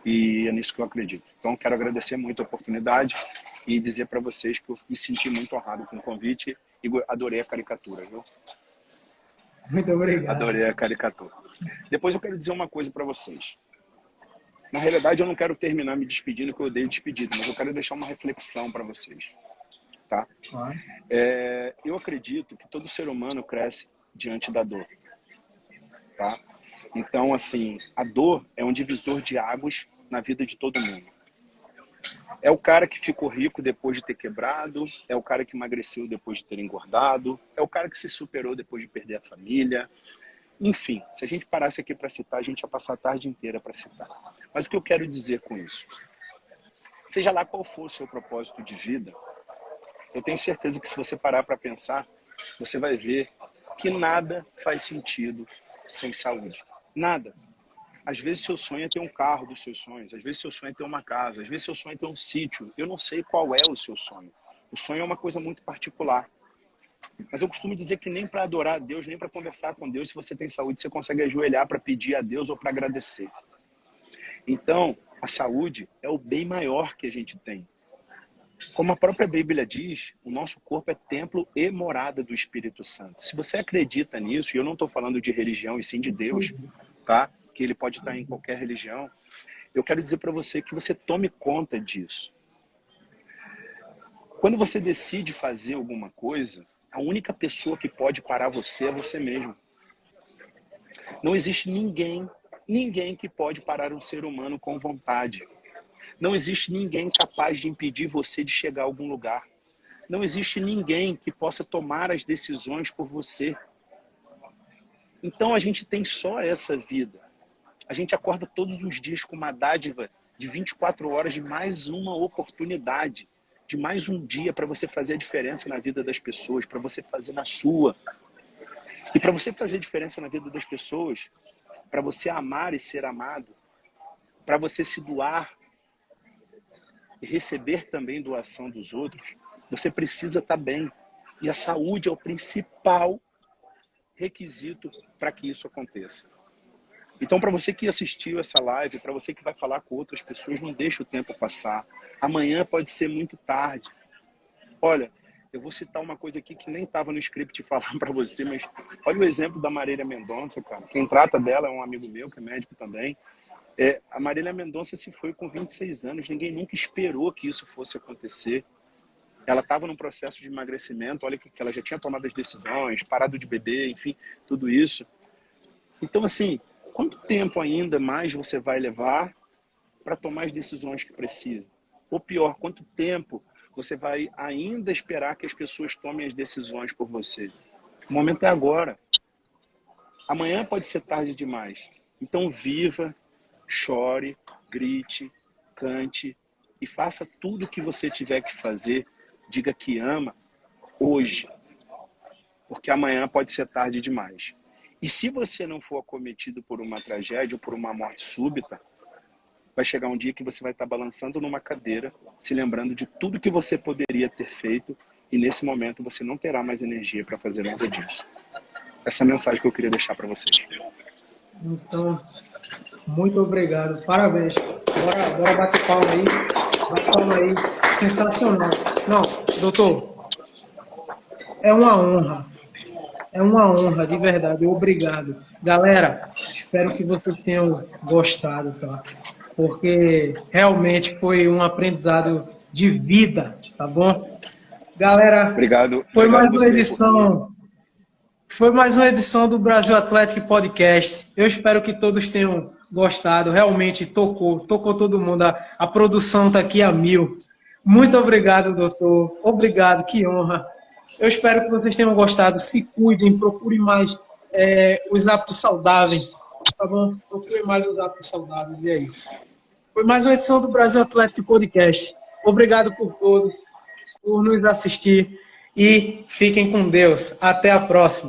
e é nisso que eu acredito. Então, quero agradecer muito a oportunidade e dizer para vocês que eu me senti muito honrado com o convite e adorei a caricatura, viu? Muito obrigado. Adorei a caricatura. Depois eu quero dizer uma coisa para vocês. Na realidade, eu não quero terminar me despedindo, que eu odeio despedida, mas eu quero deixar uma reflexão para vocês. Tá? Eu acredito que todo ser humano cresce diante da dor. Tá? Então, assim, a dor é um divisor de águas na vida de todo mundo. É o cara que ficou rico depois de ter quebrado, é o cara que emagreceu depois de ter engordado, é o cara que se superou depois de perder a família. Enfim, se a gente parasse aqui para citar, a gente ia passar a tarde inteira para citar. Mas o que eu quero dizer com isso? Seja lá qual for o seu propósito de vida, eu tenho certeza que se você parar para pensar, você vai ver que nada faz sentido sem saúde. Nada. Às vezes seu sonho é ter um carro dos seus sonhos, às vezes seu sonho é ter uma casa, às vezes seu sonho é ter um sítio. Eu não sei qual é o seu sonho. O sonho é uma coisa muito particular. Mas eu costumo dizer que nem para adorar a Deus, nem para conversar com Deus, se você tem saúde, você consegue ajoelhar para pedir a Deus ou para agradecer. Então, A saúde é o bem maior que a gente tem. Como a própria Bíblia diz, o nosso corpo é templo e morada do Espírito Santo. Se você acredita nisso, e eu não estou falando de religião e sim de Deus, tá? Que ele pode estar em qualquer religião, eu quero dizer para você que você tome conta disso. Quando você decide fazer alguma coisa, a única pessoa que pode parar você é você mesmo. Não existe ninguém que pode parar um ser humano com vontade. Não existe ninguém capaz de impedir você de chegar a algum lugar. Não existe ninguém que possa tomar as decisões por você. Então a gente tem só essa vida. A gente acorda todos os dias com uma dádiva de 24 horas de mais uma oportunidade, de mais um dia para você fazer a diferença na vida das pessoas, para você fazer na sua. E para você fazer a diferença na vida das pessoas, para você amar e ser amado, para você se doar e receber também doação dos outros, você precisa estar bem. E a saúde é o principal requisito para que isso aconteça. Então, para você que assistiu essa live, para você que vai falar com outras pessoas, não deixe o tempo passar. Amanhã pode ser muito tarde. Olha, eu vou citar uma coisa aqui que nem estava no script falar para você, mas olha o exemplo da Marília Mendonça, cara. Quem trata dela é um amigo meu, que é médico também. A Marília Mendonça se foi com 26 anos, ninguém nunca esperou que isso fosse acontecer. Ela estava num processo de emagrecimento, olha que ela já tinha tomado as decisões, parado de beber, enfim, tudo isso. Então, assim, quanto tempo ainda mais você vai levar para tomar as decisões que precisa? Ou pior, quanto tempo você vai ainda esperar que as pessoas tomem as decisões por você? O momento é agora. Amanhã pode ser tarde demais. Então viva, chore, grite, cante e faça tudo o que você tiver que fazer. Diga que ama hoje, porque amanhã pode ser tarde demais. E se você não for acometido por uma tragédia ou por uma morte súbita, vai chegar um dia que você vai estar balançando numa cadeira, se lembrando de tudo que você poderia ter feito, e nesse momento você não terá mais energia para fazer nada disso. Essa é a mensagem que eu queria deixar para vocês. Então, muito obrigado. Parabéns. Bora bater palma aí. Bate palma aí. Sensacional. Não, doutor, é uma honra. É uma honra, de verdade. Obrigado. Galera, espero que vocês tenham gostado, tá? Porque realmente foi um aprendizado de vida, tá bom? Galera, Obrigado. foi mais uma Você, edição. Foi mais uma edição do Brasil Atlético Podcast. Eu espero que todos tenham gostado. Realmente tocou todo mundo. A produção está aqui a mil. Muito obrigado, doutor. Obrigado, que honra. Eu espero que vocês tenham gostado. Se cuidem, procurem mais os hábitos saudáveis. Tá bom? Procurem mais os hábitos saudáveis. E é isso. Foi mais uma edição do Brasil Atlético Podcast. Obrigado por todos, por nos assistir. E fiquem com Deus. Até a próxima.